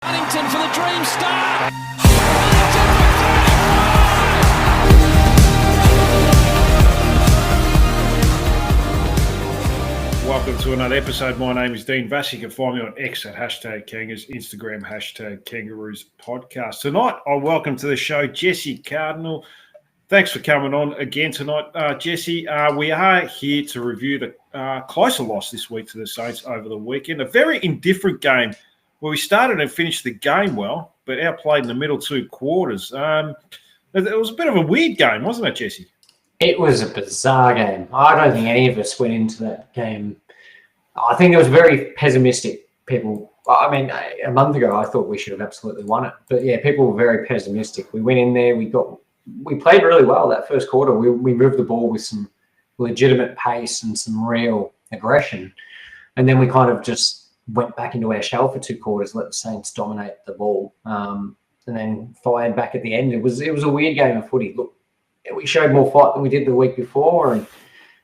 Huntington for the dream start. Welcome to another episode. My name is Dean Vass. You can find me on X at #Kangas, Instagram #Kangaroos podcast. Tonight, I welcome to the show Jesse Cardinal. Thanks for coming on again tonight, Jesse. We are here to review the closer loss this week to the Saints over the weekend. A very indifferent game where we started and finished the game well, but outplayed in the middle two quarters. It was a bit of a weird game, wasn't it, Jesse? It was a bizarre game. I don't think any of us went into that game. I think it was very pessimistic. People, I mean, a month ago, I thought we should have absolutely won it. But yeah, people were very pessimistic. We went in there, we played really well that first quarter. We moved the ball with some legitimate pace and some real aggression. And then we kind of just went back into our shell for two quarters, let the Saints dominate the ball, and then fired back at the end. It was a weird game of footy. Look, we showed more fight than we did the week before, and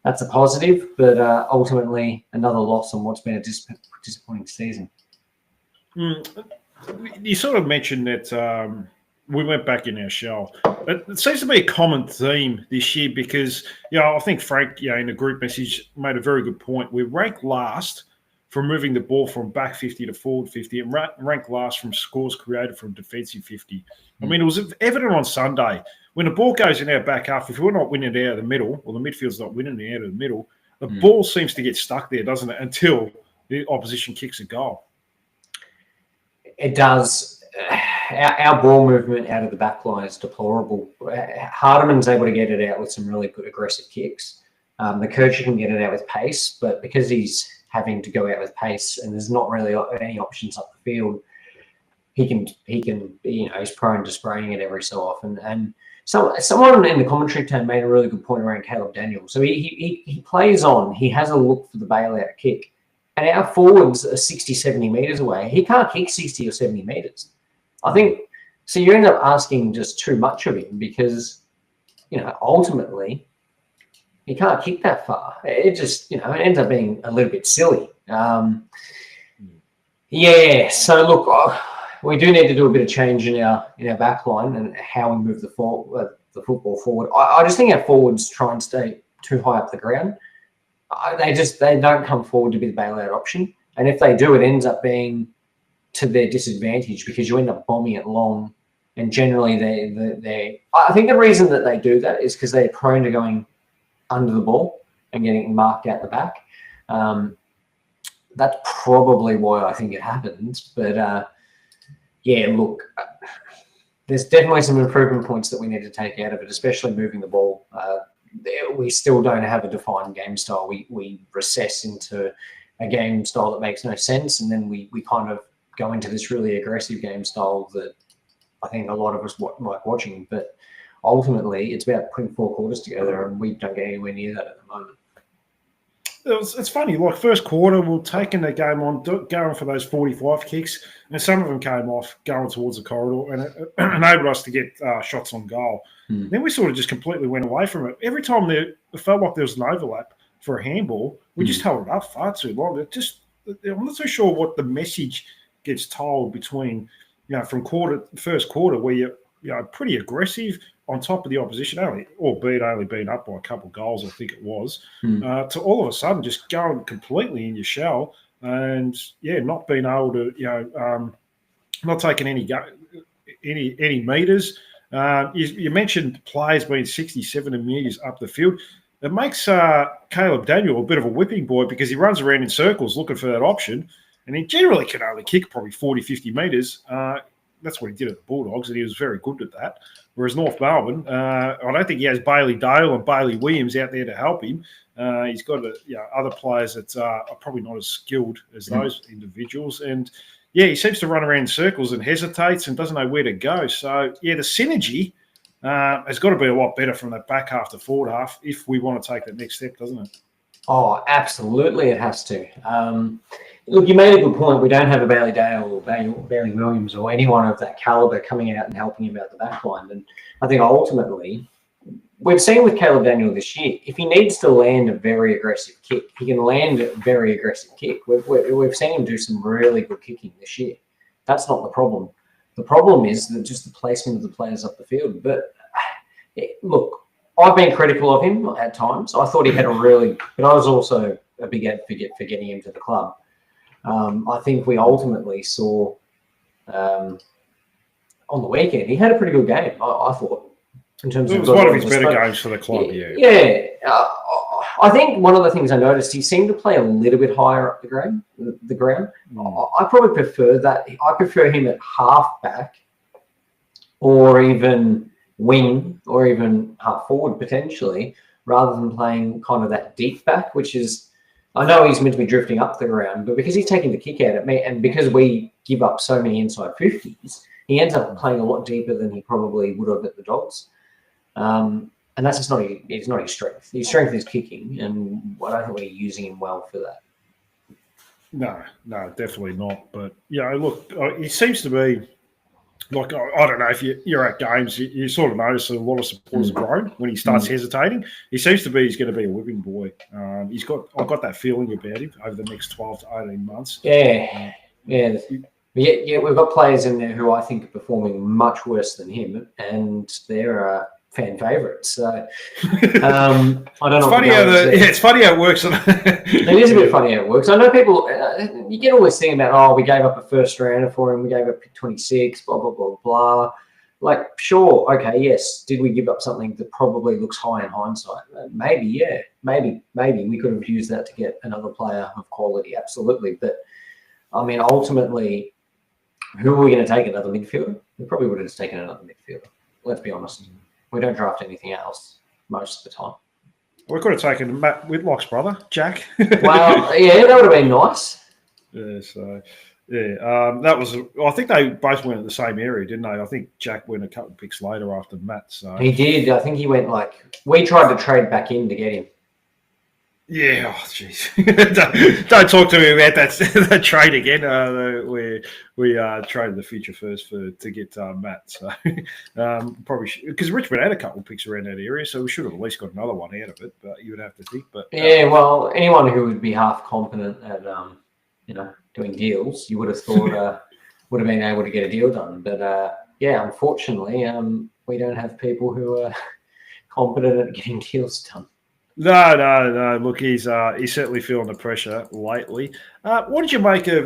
that's a positive, but ultimately another loss on what's been a disappointing season. You sort of mentioned that we went back in our shell. It seems to be a common theme this year because, I think Frank, in the group message made a very good point. We're ranked last from moving the ball from back 50 to forward 50 and ranked last from scores created from defensive 50. I mean, it was evident on Sunday. When the ball goes in our back half, if we're not winning it out of the middle, or the midfield's not winning it out of the middle, the ball seems to get stuck there, doesn't it, until the opposition kicks a goal. It does. Our ball movement out of the back line is deplorable. Hardiman's able to get it out with some really good aggressive kicks. The Kircher can get it out with pace, but because he's having to go out with pace and there's not really any options up the field, he can he's prone to spraying it every so often. And so someone in the commentary team made a really good point around Caleb Daniel. So he plays on. He has a look for the bailout kick. And our forwards are 60, 70 metres away. He can't kick 60 or 70 metres. I think, so you end up asking just too much of him because, ultimately, he can't kick that far. It just, it ends up being a little bit silly. So look, we do need to do a bit of change in our back line and how we move the football forward. I just think our forwards try and stay too high up the ground. They don't come forward to be the bailout option. And if they do, it ends up being to their disadvantage because you end up bombing it long. And generally, I think the reason that they do that is because they're prone to going under the ball and getting marked out the back. That's probably why I think it happens. But look, there's definitely some improvement points that we need to take out of it, especially moving the ball. We still don't have a defined game style. We recess into a game style that makes no sense, and then we kind of go into this really aggressive game style that I think a lot of us like watching. But ultimately, it's about putting four quarters together, and we don't get anywhere near that at the moment. It's funny, like first quarter, we're taking the game on, going for those 45 kicks, and some of them came off going towards the corridor, and it enabled us to get shots on goal. Then we sort of just completely went away from it. Every time it felt like there was an overlap for a handball, we just held it up far too long. I'm not so sure what the message gets told between, from first quarter where you're pretty aggressive on top of the opposition, only being up by a couple of goals, I think it was, to all of a sudden just going completely in your shell and, not being able to, not taking any meters. You mentioned players being 67 metres up the field. It makes Caleb Daniel a bit of a whipping boy because he runs around in circles looking for that option, and he generally can only kick probably 40, 50 metres. That's what he did at the Bulldogs, and he was very good at that. Whereas North Melbourne, I don't think he has Bailey Dale and Bailey Williams out there to help him. He's got other players that are probably not as skilled as those individuals. And, he seems to run around in circles and hesitates and doesn't know where to go. So, the synergy has got to be a lot better from that back half to forward half if we want to take that next step, doesn't it? Oh, absolutely it has to. Look, you made a good point. We don't have a Bailey Dale or Bailey Williams or anyone of that caliber coming out and helping him out the back line. And I think ultimately, we've seen with Caleb Daniel this year, if he needs to land a very aggressive kick, he can land a very aggressive kick. We've seen him do some really good kicking this year. That's not the problem. The problem is just the placement of the players up the field. But look, I've been critical of him at times. I thought he had but I was also a big advocate for getting him to the club. I think we ultimately saw on the weekend he had a pretty good game. I thought in terms It of was one of his better games for the club. Yeah. I think one of the things I noticed, he seemed to play a little bit higher up the ground. I probably prefer that. I prefer him at half-back or even wing or even half-forward potentially, rather than playing kind of that deep back, which is, I know he's meant to be drifting up the ground, but because he's taking the kick out at me and because we give up so many inside 50s, he ends up playing a lot deeper than he probably would have at the Dogs. And that's just not his strength. His strength is kicking, and I don't think we're using him well for that. No, definitely not. But, look, he seems to be, like, I don't know, if you're at games, you sort of notice a lot of supporters have grown when he starts hesitating. He seems to be he's going to be a whipping boy. I've got that feeling about him over the next 12 to 18 months. Yeah. We've got players in there who I think are performing much worse than him, and they're fan favourites. So I don't know. It's funny how it works. It is a bit funny how it works. I know people. You get all this thing about, we gave up a first rounder for him. We gave up pick 26. Blah blah blah blah. Like, sure, okay, yes. Did we give up something that probably looks high in hindsight? Maybe, yeah. Maybe we could have used that to get another player of quality. Absolutely, but I mean, ultimately, who are we going to take? Another midfielder? We probably would have just taken another midfielder. Let's be honest. We don't draft anything else most of the time. We could have taken Matt Whitlock's brother, Jack. Well, yeah, that would have been nice. Yeah, so, that was. I think they both went at the same area, didn't they? I think Jack went a couple of picks later after Matt. So he did. I think he went we tried to trade back in to get him. Yeah, jeez. don't talk to me about that trade again. We traded the future first to get Matt. So probably because Richmond had a couple of picks around that area, so we should have at least got another one out of it. But you would have to think. But well, anyone who would be half competent at doing deals, you would have thought would have been able to get a deal done. But unfortunately, we don't have people who are competent at getting deals done. No. Look, he's certainly feeling the pressure lately. What did you make of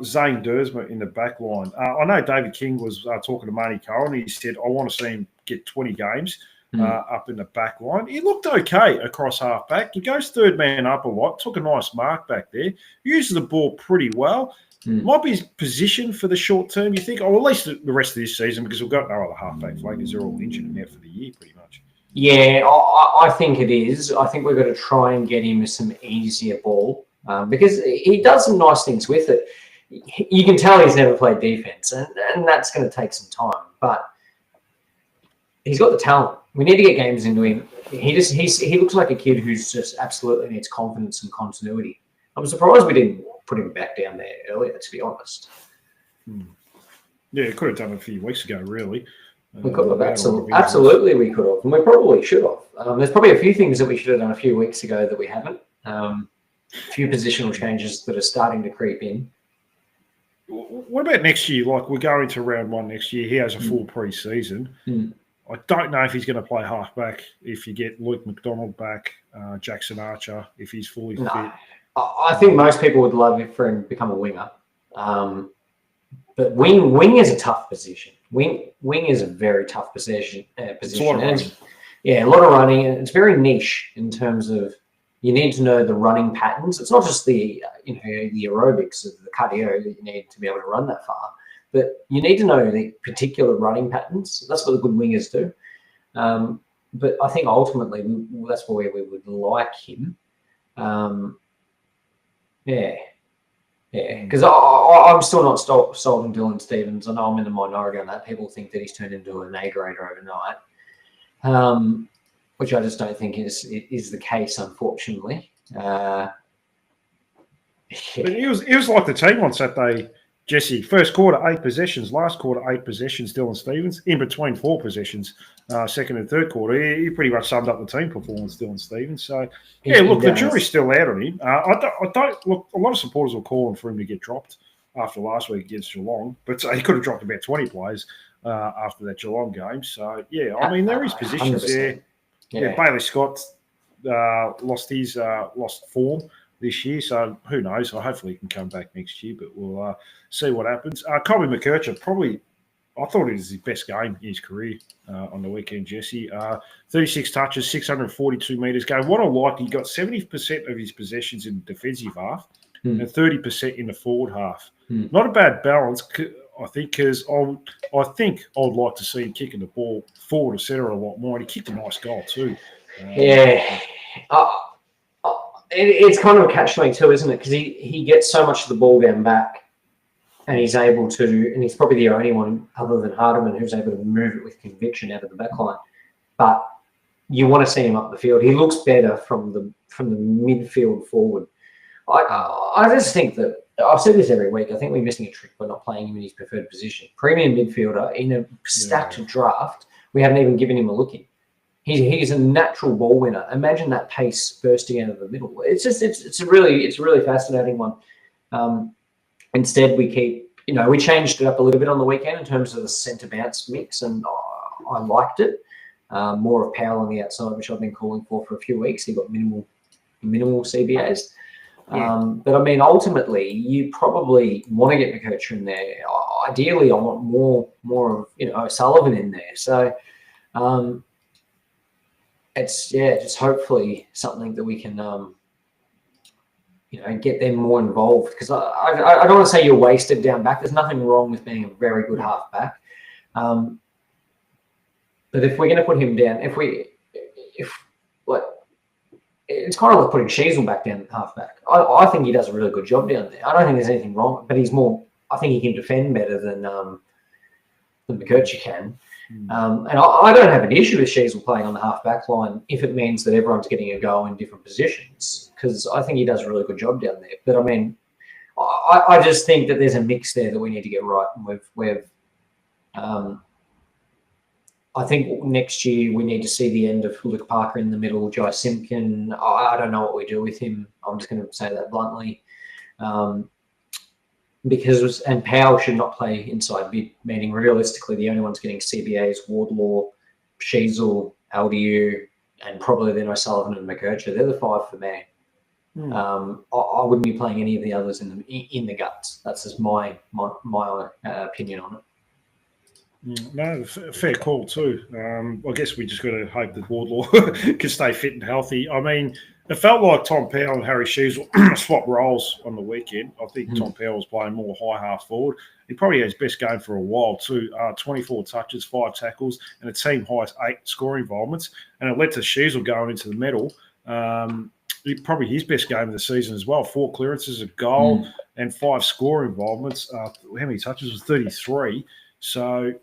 Zane Duursma in the back line? I know David King was talking to Marty Cohen. He said, I want to see him get 20 games up in the back line. He looked okay across half-back. He goes third man up a lot, took a nice mark back there, uses the ball pretty well. Might be his position for the short term, you think? Or at least the rest of this season, because we've got no other half-back flankers. They're all injured and out for the year pretty much. Yeah, I think it is. I think we've got to try and get him some easier ball because he does some nice things with it. You can tell he's never played defense, and that's going to take some time. But he's got the talent. We need to get games into him. He looks like a kid who's just absolutely needs confidence and continuity. I'm surprised we didn't put him back down there earlier, to be honest. Yeah, could have done it a few weeks ago, really. We could have, absolutely we could have, and we probably should have. There's probably a few things that we should have done a few weeks ago that we haven't. A few positional changes that are starting to creep in. What about next year? Like, we're going to round one next year. He has a full pre-season. I don't know if he's going to play half-back if you get Luke McDonald back, Jackson Archer, if he's fully fit. I think most people would love it for him to become a winger. But wing is a tough position. Wing is a very tough position. A lot of running. And it's very niche in terms of you need to know the running patterns. It's not just the aerobics of the cardio that you need to be able to run that far, but you need to know the particular running patterns. That's what the good wingers do. But I think ultimately that's where we would like him. Because I'm still not sold on Dylan Stephens. I know I'm in the minority on that. People think that he's turned into an A-grader overnight, which I just don't think is the case, unfortunately. But he was like the team on Saturday, Jesse. First quarter, 8 possessions. Last quarter, 8 possessions, Dylan Stephens. In between 4 possessions, second and third quarter. He pretty much summed up the team performance, Dylan Stephens. So, the jury's still out on him. I don't look. A lot of supporters are calling for him to get dropped after last week against Geelong, but he could have dropped about 20 players after that Geelong game. So, yeah, I mean, there is positions 100%. there. Yeah, Bailey Scott lost form this year, so who knows? Hopefully he can come back next year, but we'll see what happens. Colby McKercher, probably, I thought it was his best game in his career on the weekend, Jesse. 36 touches, 642 metres going. What I like, he got 70% of his possessions in the defensive half and 30% in the forward half. Not a bad balance, I think, because I think I'd like to see him kicking the ball forward or centre a lot more. And he kicked a nice goal too. It's kind of a catch-22, isn't it? Because he gets so much of the ball down back, and he's able to, and he's probably the only one other than Hardiman who's able to move it with conviction out of the back line. But you want to see him up the field. He looks better from the midfield forward. I just think that, I've said this every week, I think we're missing a trick by not playing him in his preferred position. Premium midfielder in a stacked draft, we haven't even given him a look in. He's a natural ball winner. Imagine that pace bursting out of the middle. It's a really fascinating one. Instead, we changed it up a little bit on the weekend in terms of the centre bounce mix, and I liked it. More of Powell on the outside, which I've been calling for a few weeks. He got minimal CBAs. But I mean, ultimately, you probably want to get McKercher in there. Ideally, I want more of Sullivan in there. So it's just hopefully something that we can get them more involved, because I don't want to say you're wasted down back. There's nothing wrong with being a very good halfback. But if we're going to put him down, it's kind of like putting Sheasel back down at halfback. I think he does a really good job down there. I don't think there's anything wrong, but I think he can defend better than McKercher can. And I don't have an issue with Sheasel playing on the half-back line if it means that everyone's getting a go in different positions, because I think he does a really good job down there. But I mean, I just think that there's a mix there that we need to get right. And I think next year we need to see the end of Luke Parker in the middle, Jai Simpkin. I don't know what we do with him. I'm just going to say that bluntly. Because Powell should not play inside mid, meaning realistically the only ones getting CBAs, Wardlaw, Sheasel, Aldiu, and probably then O'Sullivan and McKercher. They're the five for me. I wouldn't be playing any of the others in the guts. That's just my opinion on it. No, fair call too. I guess we just got to hope that Wardlaw can stay fit and healthy. I mean, it felt like Tom Powell and Harry Sheasel swapped roles on the weekend. I think Tom Powell was playing more high half forward. He probably had his best game for a while too. 24 touches, 5 tackles, and a team highest 8 scoring involvements. And it led to Sheasel going into the medal. Probably his best game of the season as well. 4 clearances, a goal, and 5 score involvements. How many touches? It was 33. So,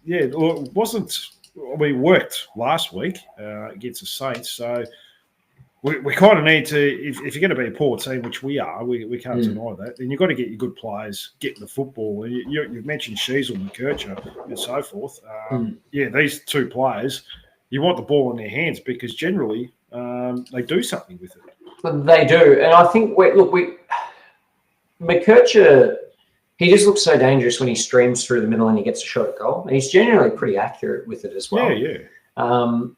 yeah, it wasn't. We worked last week against the Saints, so we kind of need to. If you're going to be a poor team, which we are, we can't deny that. Then you've got to get your good players getting the football. And you've mentioned Sheasel and McKercher and so forth. Yeah, these 2 players, you want the ball in their hands because generally they do something with it. But they do, and I think McKercher. He just looks so dangerous when he streams through the middle and he gets a shot at goal. And he's generally pretty accurate with it as well. Yeah. I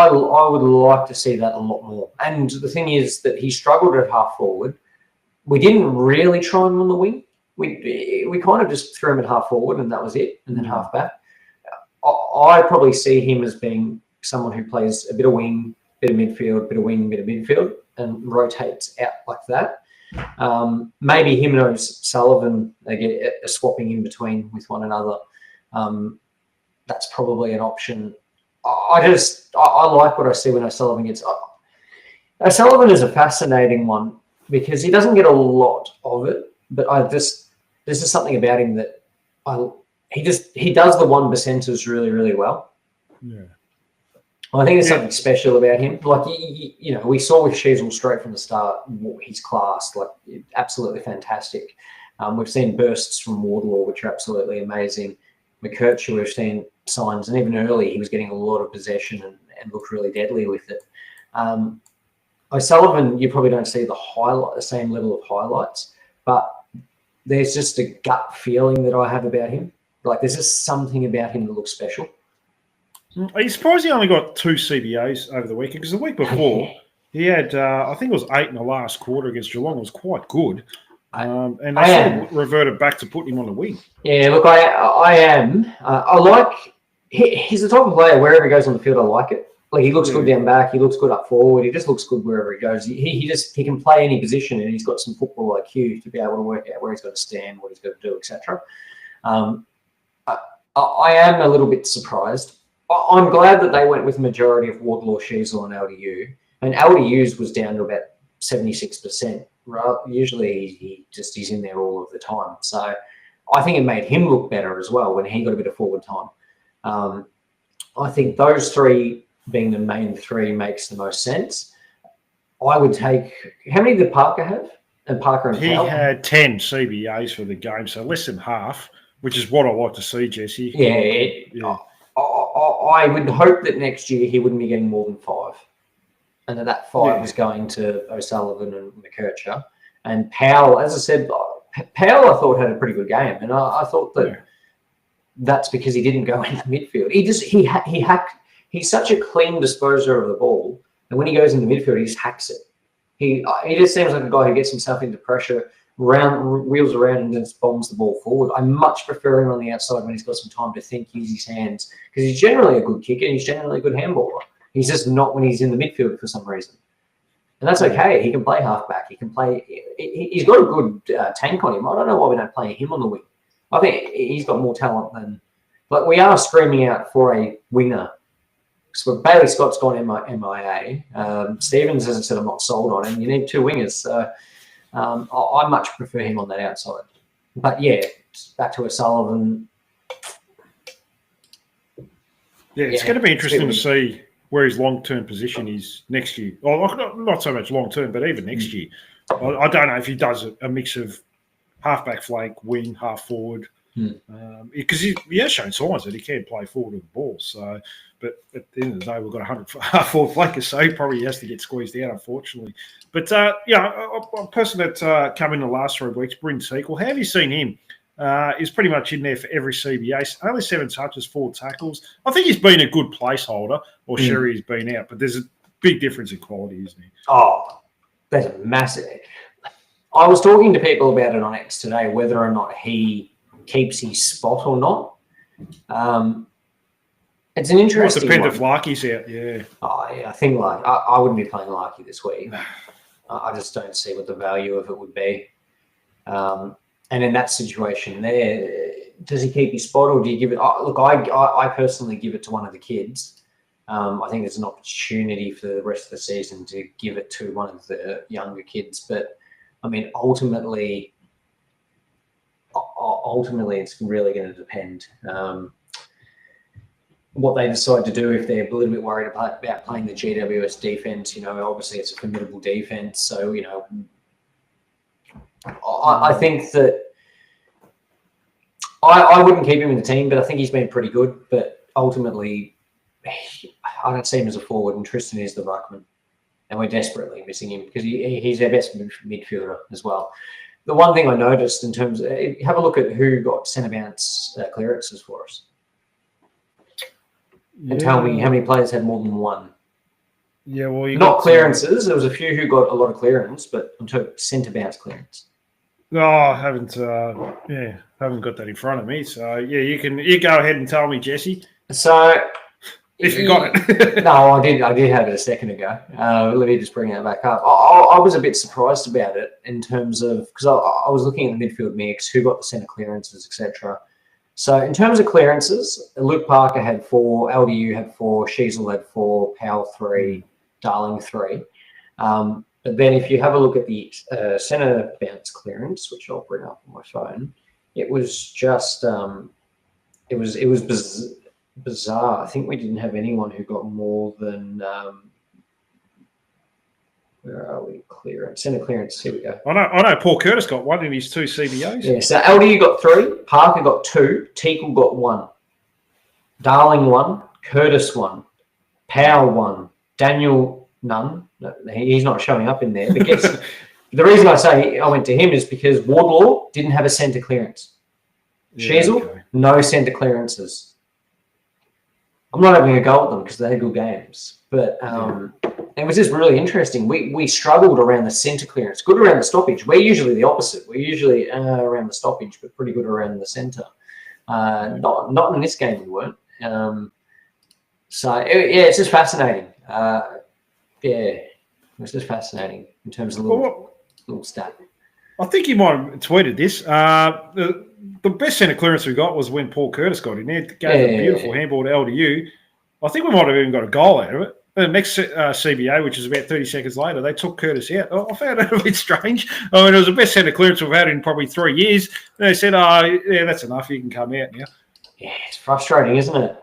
would like to see that a lot more. And the thing is that he struggled at half forward. We didn't really try him on the wing. We kind of just threw him at half forward and that was it, and then half back. I probably see him as being someone who plays a bit of wing, bit of midfield, bit of wing, bit of midfield, and rotates out like that. Maybe him and Sullivan, they get a swapping in between with one another. That's probably an option. I like what I see when O'Sullivan gets. O'Sullivan is a fascinating one because he doesn't get a lot of it, but there's just something about him that he does the 1%ers really, really well. Yeah. I think there's something special about him. Like, we saw with Sheasel straight from the start, his class, like absolutely fantastic. We've seen bursts from Wardlaw, which are absolutely amazing. McKercher, we've seen signs, and even early, he was getting a lot of possession and looked really deadly with it. O'Sullivan, you probably don't see the same level of highlights, but there's just a gut feeling that I have about him. Like there's just something about him that looks special. Are you surprised he only got 2 CBAs over the weekend? Because the week before he had, I think it was 8 in the last quarter against Geelong. It was quite good, and they sort of reverted back to putting him on the wing. Yeah, look, I am. I like. He's the type of player wherever he goes on the field, I like it. Like he looks good down back, he looks good up forward, he just looks good wherever he goes. He can play any position, and he's got some football IQ to be able to work out where he's got to stand, what he's got to do, etc. I am a little bit surprised. I'm glad that they went with the majority of Wardlaw, Sheasel, and LDU. And LDU's was down to about 76%. Right? Usually he's in there all of the time. So I think it made him look better as well when he got a bit of forward time. I think those 3 being the main 3 makes the most sense. I would take, how many did Parker have? And Parker and Powell? He had 10 CBAs for the game, so less than half, which is what I like to see, Jesse. Yeah. I would hope that next year he wouldn't be getting more than 5. And that 5 was going to O'Sullivan and McKercher. And Powell, as I said, Powell I thought had a pretty good game. And I thought that that's because he didn't go in the midfield. He's such a clean disposer of the ball. And when he goes in the midfield, he just hacks it. He just seems like a guy who gets himself into pressure, wheels around and just bombs the ball forward. I much prefer him on the outside when he's got some time to think, use his hands, because he's generally a good kicker and he's generally a good handballer. He's just not when he's in the midfield for some reason. And that's okay. He can play halfback. He can play. He's got a good tank on him. I don't know why we don't play him on the wing. I think he's got more talent than. But we are screaming out for a winger. So Bailey Scott's gone MIA. Stevens, as I said, I'm not sold on him. You need 2 wingers. So I much prefer him on that outside. But yeah, back to O'Sullivan. Yeah, it's going to be interesting to see where his long-term position is next year. Well, not so much long-term, but even next year. I don't know if he does a mix of half-back flank, wing, half-forward. Because he has shown signs that he can play forward with the ball. So, but at the end of the day, we've got 100 half-forward flankers, so he probably has to get squeezed out, unfortunately. But, a person that come in the last 3 weeks, Bryn Sequel, how have you seen him? He's pretty much in there for every CBA. Only 7 touches, 4 tackles. I think he's been a good placeholder, or Sherry's been out, but there's a big difference in quality, isn't he? Oh, that's a massive. I was talking to people about it on X today, whether or not he keeps his spot or not. It's an interesting one. It depends if Larky's out, yeah. Oh, yeah, I think I wouldn't be playing Larky this week. I just don't see what the value of it would be. And in that situation there, does he keep his spot or do you give it? Look, I personally give it to one of the kids. I think there's an opportunity for the rest of the season to give it to one of the younger kids. But, I mean, ultimately, it's really going to depend what they decide to do. If they're a little bit worried about playing the GWS defense, obviously it's a formidable defense. So, I think that I wouldn't keep him in the team, but I think he's been pretty good. But ultimately, I don't see him as a forward, and Tristan is the ruckman, and we're desperately missing him because he's our best midfielder as well. The one thing I noticed in terms of, have a look at who got centre bounce clearances for us. And tell me how many players had more than 1. Yeah, well, not clearances. There was a few who got a lot of clearance, but I'm talking centre bounce clearance. No, I haven't. Haven't got that in front of me. So you go ahead and tell me, Jesse. So if you got it, no, I did have it a second ago. Let me just bring that back up. I was a bit surprised about it in terms of because I was looking at the midfield mix, who got the centre clearances, etc. So in terms of clearances, Luke Parker had 4, LDU had 4, Sheasel had 4, Powell 3, Darling 3. But then if you have a look at the centre bounce clearance, which I'll bring up on my phone, it was just it was bizarre. I think we didn't have anyone who got more than where are we? Clearance, centre clearance. Here we go. I know. Paul Curtis got 1 in his 2 CBAs. Yeah. So LDU got 3, Parker got 2, Teakle got 1, Darling 1, Curtis 1, Powell 1, Daniel none. No, he's not showing up in there. But The reason I say I went to him is because Wardlaw didn't have a centre clearance. Sheasel, okay. no centre clearances. I'm not having a go at them because they had good games, but it was just really interesting. We struggled around the centre clearance, good around the stoppage. We're usually the opposite. We're usually around the stoppage, but pretty good around the centre. Not in this game we weren't. It's just fascinating. It's just fascinating in terms of little stat. I think you might have tweeted this. The best centre clearance we got was when Paul Curtis got in there. Gave a beautiful handball to LDU. I think we might have even got a goal out of it. The next CBA, which is about 30 seconds later, they took Curtis out. I found it a bit strange. I mean, it was the best centre clearance we've had in probably 3 years. And they said, that's enough. You can come out now. Yeah, it's frustrating, isn't it?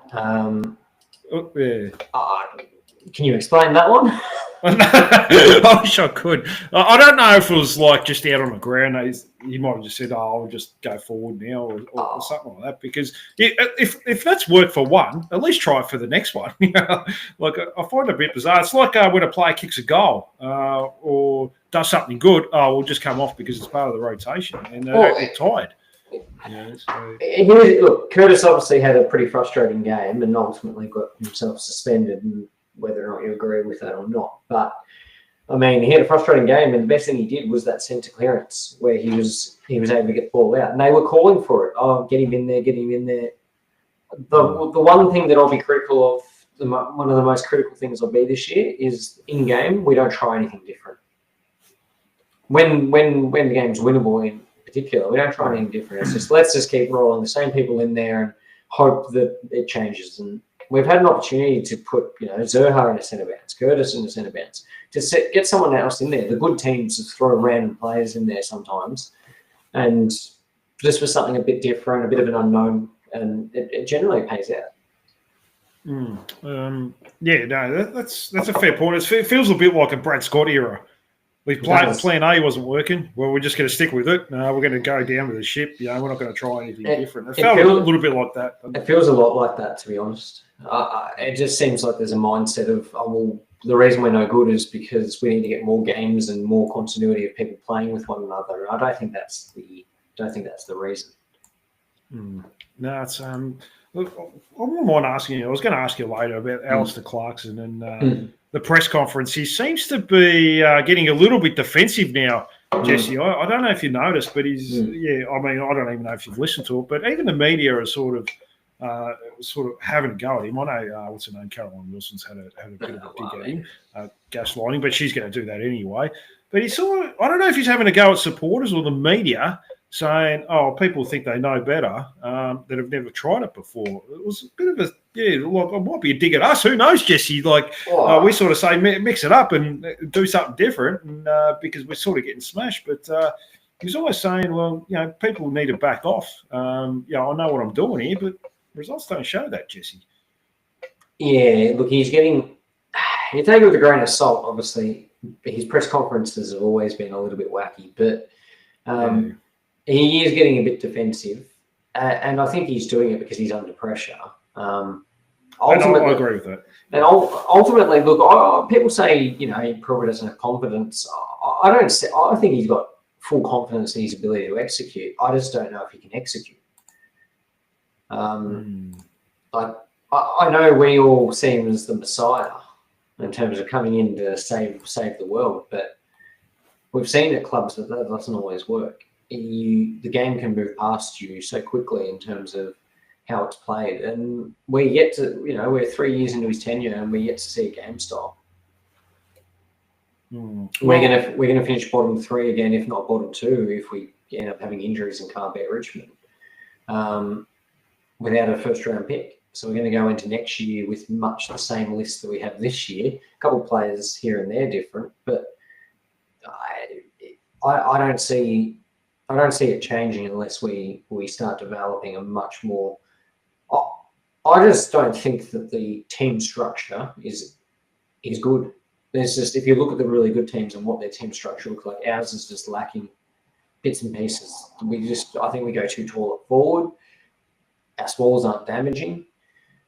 Can you explain that one? I wish I could. I don't know if it was like just out on the ground. He might have just said, I'll just go forward now or something like that. Because if that's worked for one, at least try it for the next one. Like I find it a bit bizarre. It's like when a player kicks a goal or does something good, we'll just come off because it's part of the rotation. And they're tired. Look, Curtis obviously had a pretty frustrating game and ultimately got himself suspended, and whether or not you agree with that or not. But, I mean, he had a frustrating game, and the best thing he did was that centre clearance where he was able to get the ball out. And they were calling for it. Oh, get him in there, get him in there. The one thing that I'll be critical of, one of the most critical things I'll be this year is in-game, we don't try anything different. When the game's winnable in particular, we don't try anything different. It's just, let's just keep rolling the same people in there and hope that it changes. And we've had an opportunity to put, Zerha in a centre bounce, Curtis in a centre bounce, to get someone else in there. The good teams just throw random players in there sometimes, and just for something a bit different, a bit of an unknown, and it generally pays out. That's a fair point. It feels a bit like a Brad Scott era. Plan A wasn't working. Well, we're just going to stick with it. No, we're going to go down with the ship. We're not going to try anything different. It felt a little bit like that. It feels a lot like that, to be honest. It just seems like there's a mindset of, the reason we're no good is because we need to get more games and more continuity of people playing with one another. I don't think that's the reason. No, it's look, I wouldn't mind asking you. I was going to ask you later about Alistair Clarkson and the press conference. He seems to be getting a little bit defensive now, Jesse. I don't know if you noticed, but he's I mean, I don't even know if you've listened to it, but even the media are sort of having a go at him. I know what's her name, Caroline Wilson's had a bit of a dig at him, gaslighting, but she's going to do that anyway. But he's I don't know if he's having a go at supporters or the media, saying, people think they know better, that have never tried it before. It was a bit of like it might be a dig at us. Who knows, Jesse? We sort of say mix it up and do something different, and because we're sort of getting smashed. But he's always saying, well, people need to back off. I know what I'm doing here, but results don't show that, Jesse. Yeah, look, you take it with a grain of salt, obviously. His press conferences have always been a little bit wacky, but he is getting a bit defensive, and I think he's doing it because he's under pressure. Ultimately, I agree with that. And ultimately, look, people say, he probably doesn't have confidence. I think he's got full confidence in his ability to execute. I just don't know if he can execute. I know we all see him as the Messiah in terms of coming in to save the world, but we've seen at clubs that doesn't always work. The game can move past you so quickly in terms of how it's played, and we're yet to, we're 3 years into his tenure, and we're yet to see a game style. We're gonna finish bottom 3 again, if not bottom 2, if we end up having injuries and can't beat Richmond without a first-round pick. So we're going to go into next year with much the same list that we have this year. A couple of players here and there different, but I don't see it changing unless we start developing a much more. I just don't think that the team structure is good. There's just, if you look at the really good teams and what their team structure looks like, ours is just lacking bits and pieces. I think we go too tall at forward. Our smalls aren't damaging.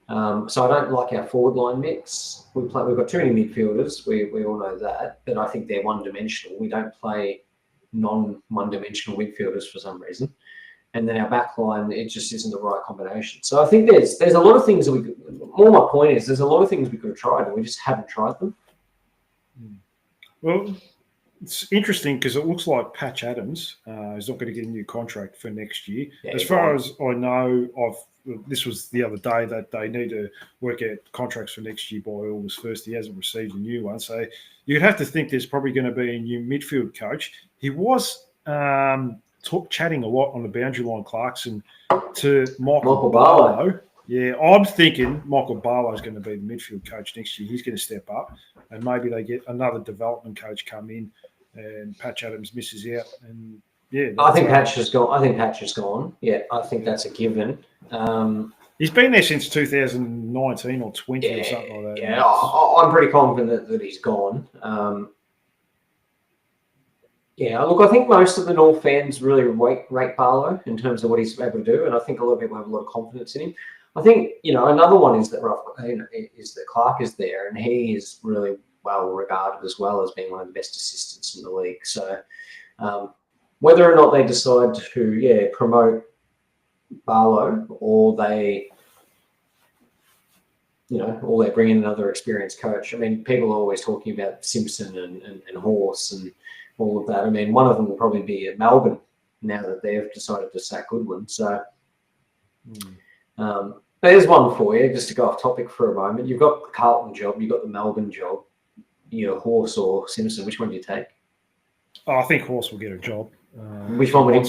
So I don't like our forward line mix. We've got too many midfielders. We all know that, but I think they're one-dimensional. We don't play non-one-dimensional midfielders for some reason. And then our back line, it just isn't the right combination. So I think there's a lot of things that my point is, there's a lot of things we could have tried and we just haven't tried them. Well, it's interesting because it looks like Patch Adams is not going to get a new contract for next year. Yeah, as far as I know, this was the other day that they need to work out contracts for next year by August 1st. He hasn't received a new one. So you'd have to think there's probably going to be a new midfield coach. He was chatting a lot on the boundary line, Clarkson, to Michael Barlow. Yeah, I'm thinking Michael Barlow is going to be the midfield coach next year. He's going to step up, and maybe they get another development coach come in, and Patch Adams misses out. And yeah, I think Patch has gone. Yeah, I think that's a given. He's been there since 2019 or 20 or something like that. Yeah, I'm pretty confident that he's gone. Yeah, look, I think most of the North fans really rate Barlow in terms of what he's able to do, and I think a lot of people have a lot of confidence in him. I think, another one is that Clark is there, and he is really well regarded as well as being one of the best assistants in the league. So whether or not they decide to promote Barlow, or they bring in another experienced coach. I mean, people are always talking about Simpson and Horse and all of that. I mean, one of them will probably be at Melbourne now that they've decided to sack Goodwin. So there's one for you, just to go off topic for a moment. You've got the Carlton job, you've got the Melbourne job. Horse or Simpson, which one do you take? Oh, I think Horse will get a job. Which one would you?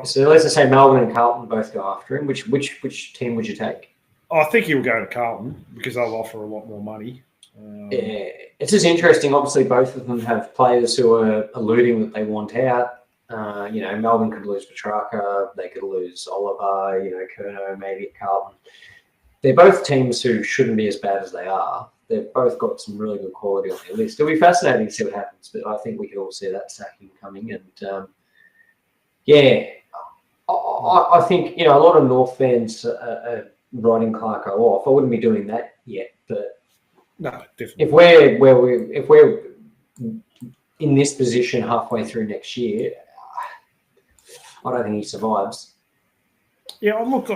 So let's just say Melbourne and Carlton both go after him. Which team would you take? I think he'll go to Carlton because they'll offer a lot more money. It's just interesting. Obviously, both of them have players who are alluding that they want out. Melbourne could lose Petrarca. They could lose Oliver. Curnow maybe at Carlton. They're both teams who shouldn't be as bad as they are. They've both got some really good quality on their list. It'll be fascinating to see what happens, but I think we could all see that sacking coming. And I think a lot of North fans are writing Clarko off. I wouldn't be doing that yet, but no, definitely. If we're in this position halfway through next year, I don't think he survives. Yeah, look,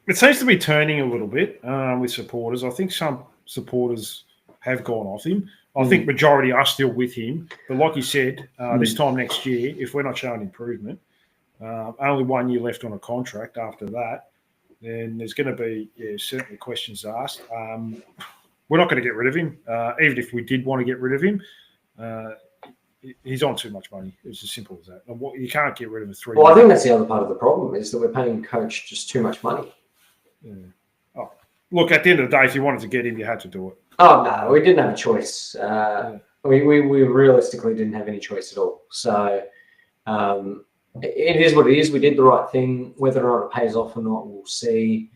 it seems to be turning a little bit with supporters. I think some supporters have gone off him. I think majority are still with him. But like you said, this time next year, if we're not showing improvement, only 1 year left on a contract after that, then there's going to be certainly questions asked. We're not going to get rid of him. Even if we did want to get rid of him, he's on too much money. It's as simple as that. You can't get rid of a 3 Well, I think that's the other part of the problem is that we're paying coach just too much money. Yeah. Oh, look, at the end of the day, if you wanted to get him, you had to do it. Oh, no, we didn't have a choice. We realistically didn't have any choice at all. So it is what it is. We did the right thing. Whether or not it pays off or not, we'll see.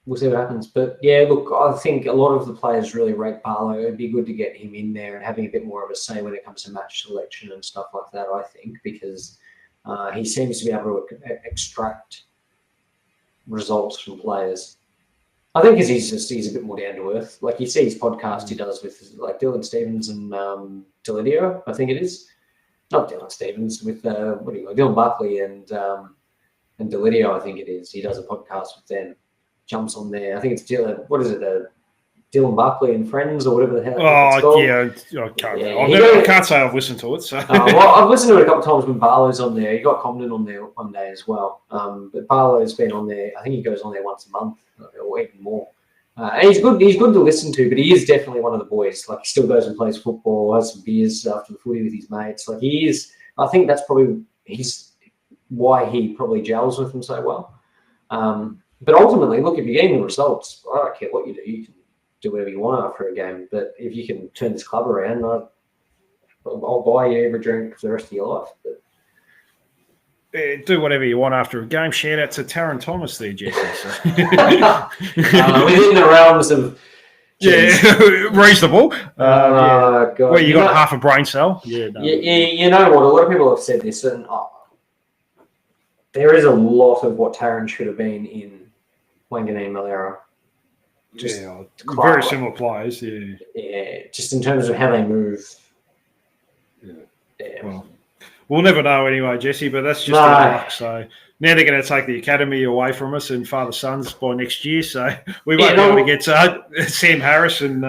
We'll see what happens. But, yeah, look, I think a lot of the players really rate Barlow. It'd be good to get him in there and having a bit more of a say when it comes to match selection and stuff like that, I think, because he seems to be able to extract results from players. I think because he's a bit more down to earth. Like you see his podcast he does with like Dylan Stevens and Delidio, I think it is. Not Dylan Stevens, with Dylan Buckley and Delidio, I think it is. He does a podcast with them. Jumps on there. I think it's Dylan. What is it? Dylan Buckley and Friends or whatever the hell. Oh, yeah. I can't say I've listened to it. So. Well, I've listened to it a couple of times when Barlow's on there. You got Comden on there one day as well. But Barlow's been on there. I think he goes on there once a month or even more. And he's good. He's good to listen to, but he is definitely one of the boys. Like he still goes and plays football, has some beers after the footy with his mates. Like he is. I think that's probably why he probably gels with them so well. But ultimately, look, if you're getting the results, I don't care what you do. You can do whatever you want after a game. But if you can turn this club around, I'll buy you every drink for the rest of your life. But do whatever you want after a game. Shout out to Taron Thomas there, Jesse. Within the realms of reasonable. God. Well, you got half a brain cell. Yeah, no. You know what? A lot of people have said this, and there is a lot of what Taron should have been in Wanganeen Malera. Very similar players. Yeah, just in terms of how they move, Yeah. Well, we'll never know anyway, Jesse, but that's just No. our luck. So now they're going to take the academy away from us and father-sons by next year. So we won't be able to get Sam Harris and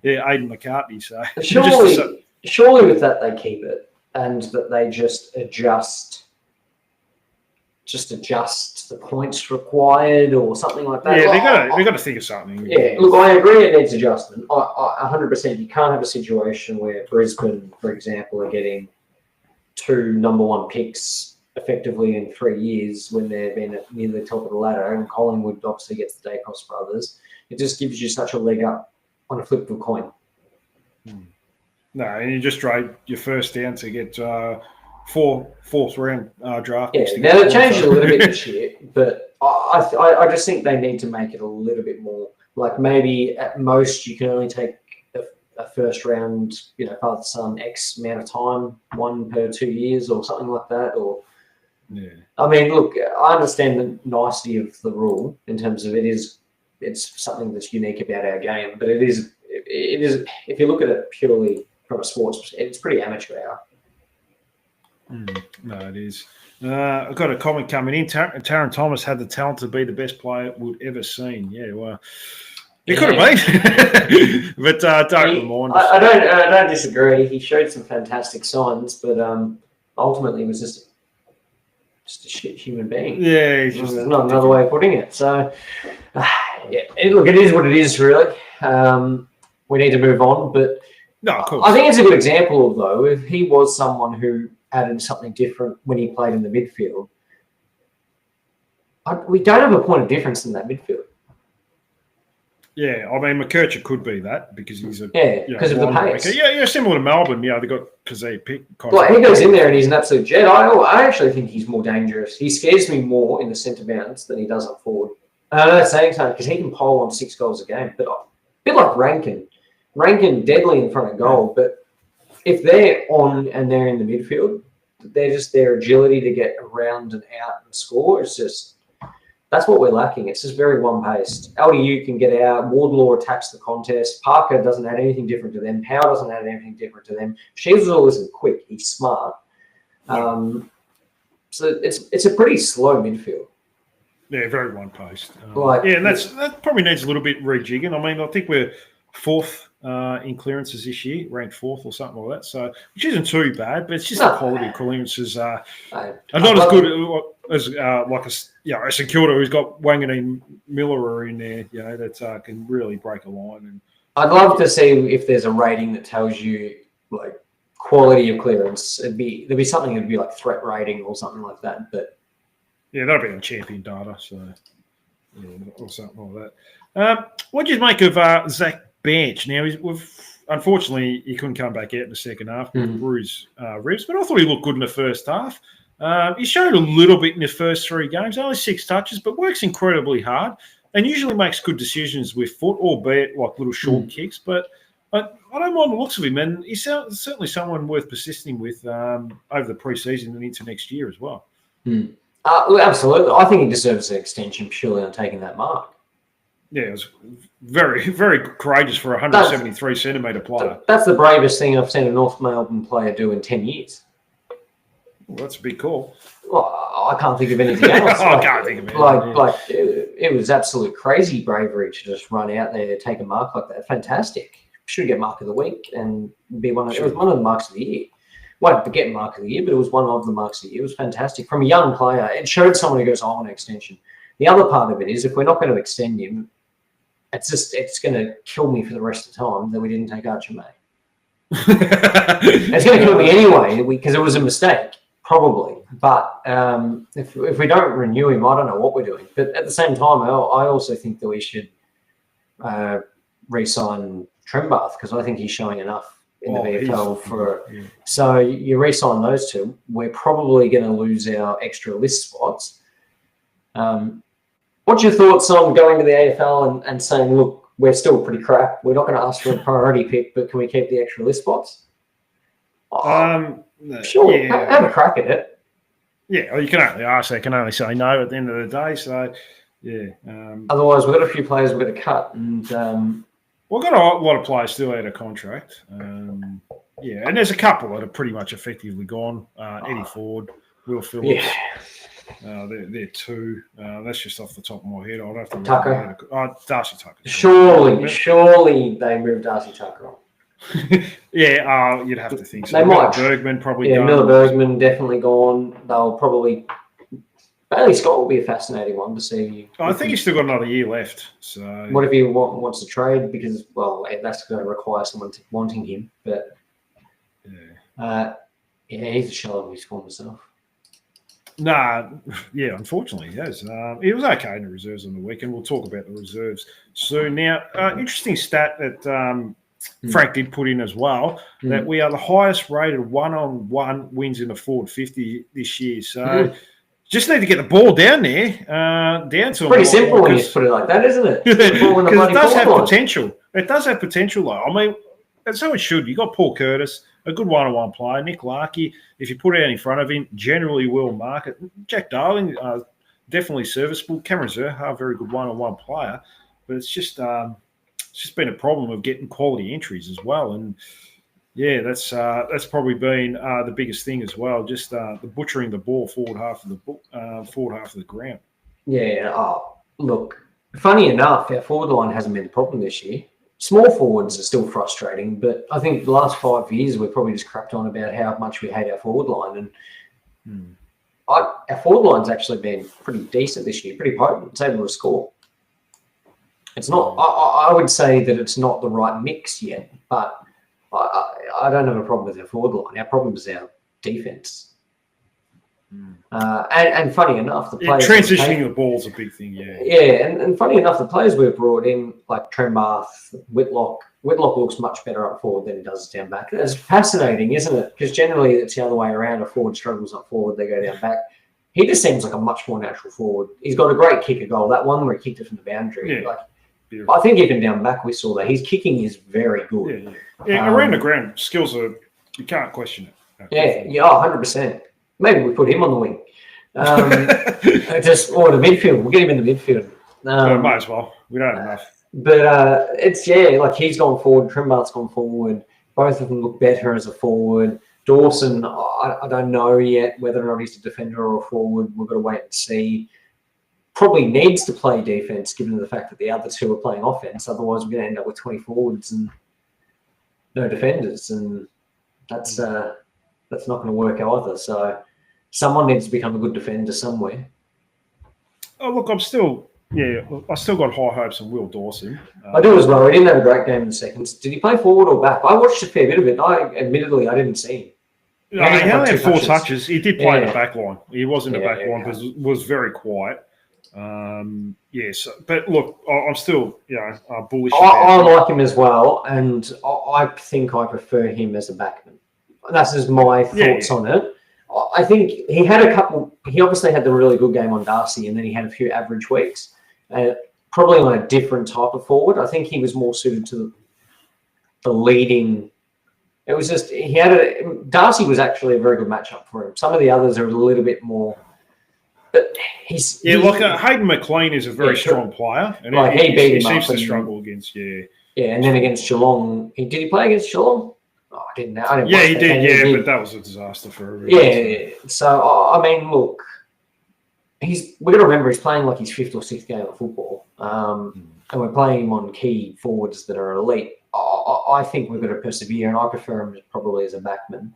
Aidan McCartney. So surely with that they keep it and that they just adjust the points required or something like that. Yeah, they got to think of something. Yeah, look, I agree it needs adjustment. 100%. You can't have a situation where Brisbane, for example, are getting 2 number 1 picks effectively in 3 years when they've been at near the top of the ladder, and Collingwood obviously gets the Dacos brothers. It just gives you such a leg up on a flip of a coin. No, and you just trade your first down to get fourth round draft. Yeah, now they've changed it a little bit this year, but I just think they need to make it a little bit more. Like maybe at most you can only take a first round, father son X amount of time, 1 per 2 years or something like that. Or I mean, look, I understand the nicety of the rule in terms of it's something that's unique about our game, but it is if you look at it purely from a sports, it's pretty amateur hour. No, it is. I've got a comment coming in. Taron Thomas had the talent to be the best player we'd ever seen. Yeah, well, he could have been, but don't remind us. I don't disagree. He showed some fantastic signs, but ultimately he was just a shit human being. Yeah, there's not another way of putting it. So, look, it is what it is, really. We need to move on, but no, of course. I think it's a good example, though, if he was someone who added something different when he played in the midfield. We don't have a point of difference in that midfield. Yeah, I mean, McKercher could be that because he's because of the pace. Yeah, similar to Melbourne. Yeah, they got Kazee pick. Well, he goes in there and he's an absolute jet. I actually think he's more dangerous. He scares me more in the centre bounce than he does up forward. I know that's saying something because he can pole on 6 goals a game, but a bit like Rankin. Rankin deadly in front of goal, but if they're on and they're in the midfield, their agility to get around and out and score is just that's what we're lacking. It's just very one-paced. LDU can get out. Wardlaw attacks the contest. Parker doesn't add anything different to them. Power doesn't add anything different to them. Sheasel isn't quick. He's smart. So it's a pretty slow midfield. Yeah, very one-paced. And that probably needs a little bit rejigging. I mean, I think we're 4th in clearances this year, ranked 4th or something like that. So, which isn't too bad, but it's just the quality of clearances are not as good as like a St Kilda who's got Wanganeen Miller in there, that can really break a line. And I'd love to see if there's a rating that tells you like quality of clearance. There'd be something that'd be like threat rating or something like that. But yeah, that'll be on champion data, so or something like that. What do you make of Zach Bench? Now, unfortunately, he couldn't come back out in the second half with bruised ribs, but I thought he looked good in the first half. He showed a little bit in the first 3 games, only 6 touches, but works incredibly hard and usually makes good decisions with foot, albeit like little short kicks. But I don't mind the looks of him, and he's certainly someone worth persisting with over the pre-season and into next year as well. Absolutely. I think he deserves an extension purely on taking that mark. Yeah, it was very, very courageous for a 173 centimetre player. That's the bravest thing I've seen a North Melbourne player do in 10 years. Well, that's a big call. Well, I can't think of anything else. I can't think of anything. It was absolute crazy bravery to just run out there, take a mark like that. Fantastic. Should get mark of the week and be it was one of the marks of the year. Won't forget mark of the year, but it was one of the marks of the year. It was fantastic. From a young player, it showed someone who goes, I want an extension. The other part of it is if we're not going to extend him, it's going to kill me for the rest of the time that we didn't take Archer May. It's going to kill me anyway because it was a mistake, probably. But if we don't renew him, I don't know what we're doing. But at the same time, I also think that we should re-sign Trembath because I think he's showing enough in the VFL So you re-sign those two, we're probably going to lose our extra list spots. What's your thoughts on going to the AFL and saying, look, we're still pretty crap. We're not going to ask for a priority pick, but can we keep the extra list spots? Sure, have a crack at it. Yeah, well, you can only ask. They can only say no at the end of the day. So, yeah. Otherwise, we've got a few players we've got to cut. And we've got a lot of players still out of contract. Yeah, and there's a couple that are pretty much effectively gone. Eddie Ford, Will Phillips. Yeah. They're two. That's just off the top of my head. I'd have to Tucker. Darcy Tucker. Surely they moved Darcy Tucker on. Yeah, you'd have to think so. They might. Bergman probably. Yeah, gone. Miller Bergman definitely gone. They'll probably. Bailey Scott will be a fascinating one to see. I think he's still got another year left. So what if he wants to trade? Because that's going to require someone wanting him. But yeah, he's a shell of his former self. Nah, yeah, unfortunately, he has. He was okay in the reserves on the weekend. We'll talk about the reserves soon. Now, interesting stat that Frank did put in as well, that we are the highest rated one-on-one wins in the Ford 50 this year. So just need to get the ball down there, down to it's pretty simple when you put it like that, isn't it? Because it does have potential. It does have potential, though. I mean, that's how it should. You got Paul Curtis, a good one-on-one player. Nick Larkey, if you put it out in front of him, generally will mark it. Jack Darling, definitely serviceable. Cameron Zerha, very good one-on-one player. But it's just been a problem of getting quality entries as well. And, yeah, that's probably been the biggest thing as well, just the butchering the ball forward half of the ground. Yeah, look, funny enough, our forward line hasn't been a problem this year. Small forwards are still frustrating, but I think the last 5 years we've probably just crapped on about how much we hate our forward line. And our forward line's actually been pretty decent this year, pretty potent. It's able to score. It's not. I would say that it's not the right mix yet, but I don't have a problem with our forward line. Our problem is our defense. And funny enough, the players transitioning the ball is a big thing. And funny enough, the players we've brought in, like Trembath, Whitlock looks much better up forward than he does down back. It's fascinating, isn't it? Because generally it's the other way around. A forward struggles up forward, they go down back. He just seems like a much more natural forward. He's got a great kicker goal. That one where he kicked it from the boundary. I think even down back we saw that his kicking is very good. Around the ground, skills are, you can't question it. 100%. Maybe we put him on the wing. Or the midfield. We'll get him in the midfield. Might as well. We don't have enough. But he's gone forward. Trembath's gone forward. Both of them look better as a forward. Dawson, I don't know yet whether or not he's a defender or a forward. We've got to wait and see. Probably needs to play defense given the fact that the other two are playing offense. Otherwise, we're going to end up with 20 forwards and no defenders. And that's not going to work either. So someone needs to become a good defender somewhere. Oh, look, I still got high hopes on Will Dawson. I do as well. He didn't have a great game in the seconds. Did he play forward or back? I watched a fair bit of it. Admittedly, I didn't see him. He only had 4 touches. He did play in the back line. He was in the back line because it was very quiet. But look, I'm still bullish. I like him as well, and I think I prefer him as a backman. That's just my thoughts on it. I think he had a couple. He obviously had the really good game on Darcy, and then he had a few average weeks. Probably on a different type of forward. I think he was more suited to the leading. It was just Darcy was actually a very good matchup for him. Some of the others are a little bit more. But Hayden McLean is a very strong player, and he seems to struggle against and then against Geelong, did he play against Geelong? Oh, I didn't know. He did. But that was a disaster for everyone. So I mean, look, we've got to remember he's playing like his 5th or 6th game of football, and we're playing him on key forwards that are elite. I think we've got to persevere, and I prefer him probably as a backman,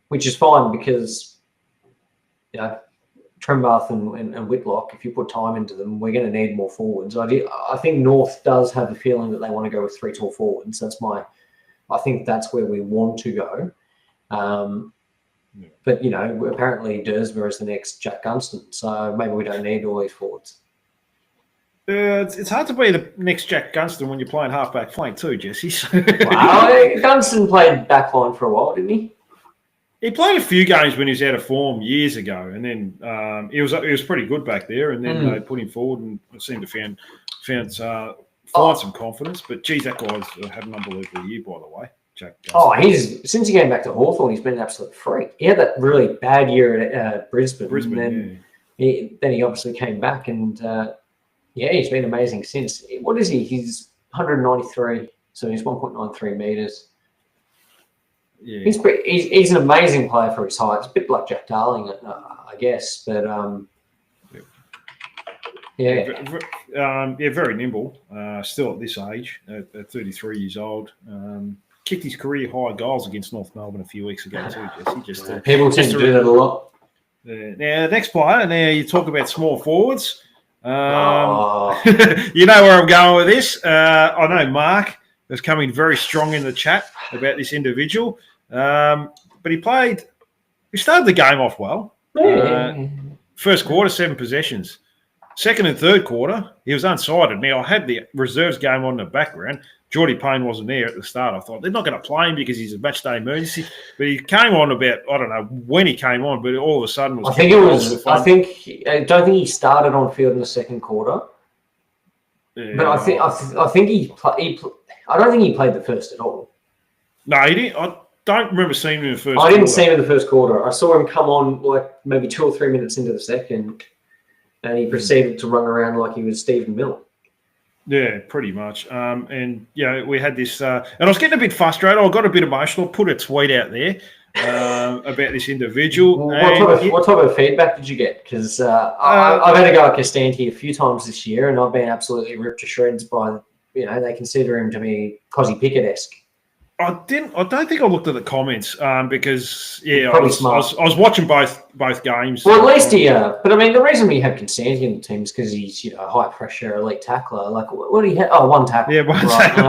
which is fine because Trembath and Whitlock, if you put time into them, we're going to need more forwards. I think North does have a feeling that they want to go with 3 tall forwards. I think that's where we want to go. But, apparently Dursma is the next Jack Gunston, so maybe we don't need all these forwards. It's hard to be the next Jack Gunston when you're playing halfback flank too, Jesse. Well, Gunston played backline for a while, didn't he? He played a few games when he was out of form years ago, and then he was pretty good back there. And then they put him forward and seemed to find some confidence. But geez, that guy's had an unbelievable year, by the way. Jack Gunston. Since he came back to Hawthorn, he's been an absolute freak. He had that really bad year at Brisbane, and then he obviously came back, and he's been amazing since. What is he? He's 193, so he's 1.93 meters. Yeah. He's an amazing player for his height. It's a bit like Jack Darling, I guess, but very nimble. Still at this age, at 33 years old. Kicked his career high goals against North Melbourne a few weeks ago too, Jesse. People tend to do that a lot. Now, next player. Now you talk about small forwards. You Oh. know where I'm going with this. I know Mark was coming very strong in the chat about this individual, but he started the game off well. First quarter, 7 possessions. Second and third quarter, he was unsighted. Now, I had the reserves game on in the background. Geordie Payne wasn't there at the start. I thought they're not going to play him because he's a match day emergency. But he came on about, I don't know when he came on, but all of a sudden was. I don't think he started on field in the second quarter. Yeah. But I don't think he played the first at all. No, he didn't. I don't remember seeing him in the first. I didn't see him in the first quarter. I saw him come on like maybe 2 or 3 minutes into the second, and he proceeded to run around like he was Stephen Miller. Yeah, pretty much. And we had this, and I was getting a bit frustrated. I got a bit emotional. Put a tweet out there about this individual. What type of feedback did you get? Because I've had to go at Costanti a few times this year, and I've been absolutely ripped to shreds by. They consider him to be Cozzy Pickett-esque. I don't think I looked at the comments because I was watching both games. Well, at least but I mean, the reason we have Constantine in the team is because he's a high pressure elite tackler. Like, what do he have? Oh, 1 tackle. Yeah, 1 tackle.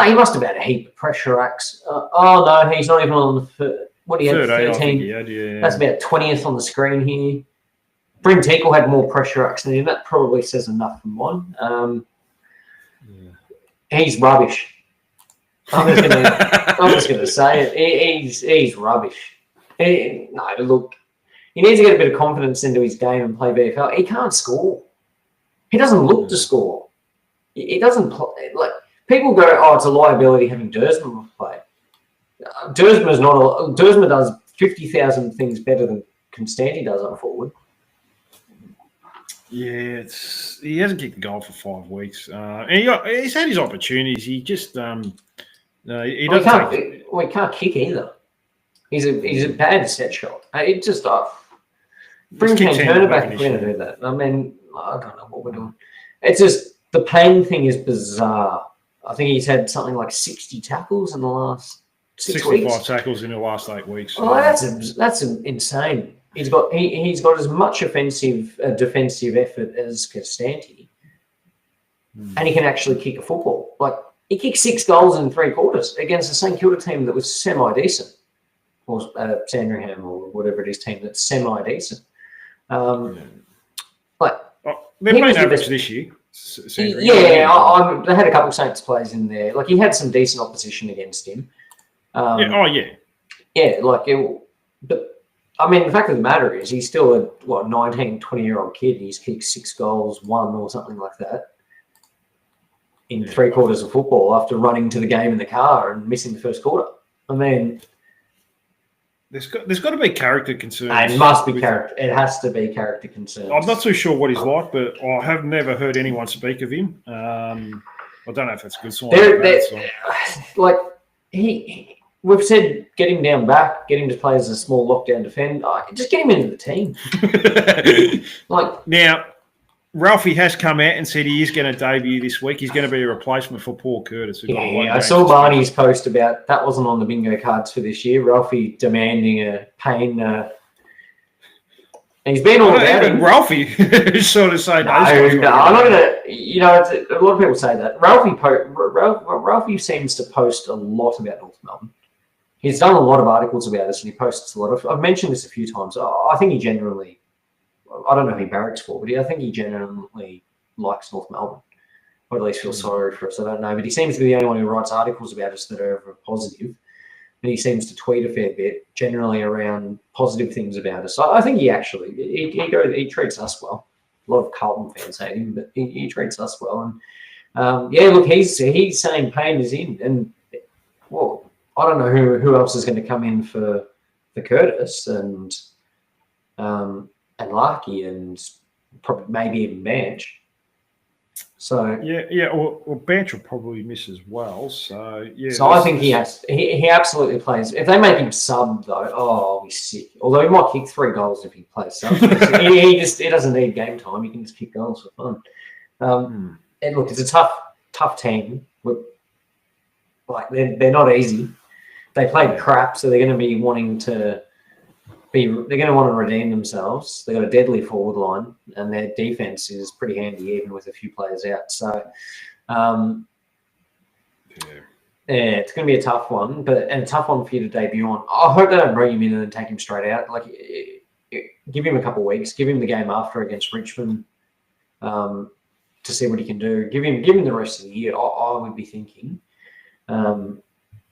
He must have had a heap of pressure acts. No, he's not even on the. What do you have? 13. Yeah. That's about 20th on the screen here. Bryn Teakle had more pressure acts than him. That probably says enough for one. He's rubbish. I'm just gonna say it. He's rubbish. Look, he needs to get a bit of confidence into his game and play VFL. He can't score. He doesn't look to score. He doesn't play. Like people go, it's a liability having Dersman play. Dersman does 50,000 things better than Constanti does on forward. Yeah, he hasn't kicked the goal for 5 weeks. And he's had his opportunities. He just he doesn't. He can't kick either. He's a bad set shot. It just bring Kane Turner back if we're going to do that. I mean, I don't know what we're doing. It's just the Payne thing is bizarre. I think he's had something like 60 tackles in the last 6 weeks. 65 tackles in the last 8 weeks. Oh, that's insane. He's got as much defensive effort as Costanti, and he can actually kick a football. Like he kicked 6 goals in 3 quarters against the St Kilda team that was semi-decent, or Sandringham or whatever it is team that's semi-decent. They've been average this year. They had a couple of Saints players in there. Like he had some decent opposition against him. But I mean, the fact of the matter is he's still a 19, 20-year-old kid. He's kicked 6 goals, 1 or something like that in 3 quarters of football after running to the game in the car and missing the first quarter. I mean, there's got to be character concerns. It must be character. It has to be character concerns. I'm not too sure what he's like, but I have never heard anyone speak of him. I don't know if that's a good sign. We've said get him down back, get him to play as a small lockdown defender. Just get him into the team. Now, Ralphie has come out and said he is going to debut this week. He's going to be a replacement for Paul Curtis. I saw Barney's post about that wasn't on the bingo cards for this year. Ralphie demanding a Payne. He's been all about it. Ralphie sort of say no. I'm not going to. A lot of people say that. Ralphie seems to post a lot about North Melbourne. He's done a lot of articles about us, and he posts a lot of. I've mentioned this a few times. I think he genuinely. I don't know who he barracks for, but I think he genuinely likes North Melbourne, or at least feels sorry for us. I don't know, but he seems to be the only one who writes articles about us that are ever positive, and he seems to tweet a fair bit, generally around positive things about us. So I think he actually he treats us well. A lot of Carlton fans hate him, but he treats us well. And look, he's saying Payne is in, and well. I don't know who else is going to come in for Curtis and Larky and probably maybe even Manch. So or Bench will probably miss as well. So yeah. So I think he has. He absolutely plays. If they make him sub though, I'll be sick. Although he might kick 3 goals if he plays sub. he doesn't need game time. He can just kick goals for fun. And look, it's a tough team. Like they're not easy. They played crap, so they're going to be wanting to they're going to want to redeem themselves. They've got a deadly forward line, and their defense is pretty handy, even with a few players out. So, it's going to be a tough one, and a tough one for you to debut on. I hope they don't bring him in and then take him straight out. Like, give him a couple of weeks. Give him the game after against Richmond to see what he can do. Give him the rest of the year. I would be thinking.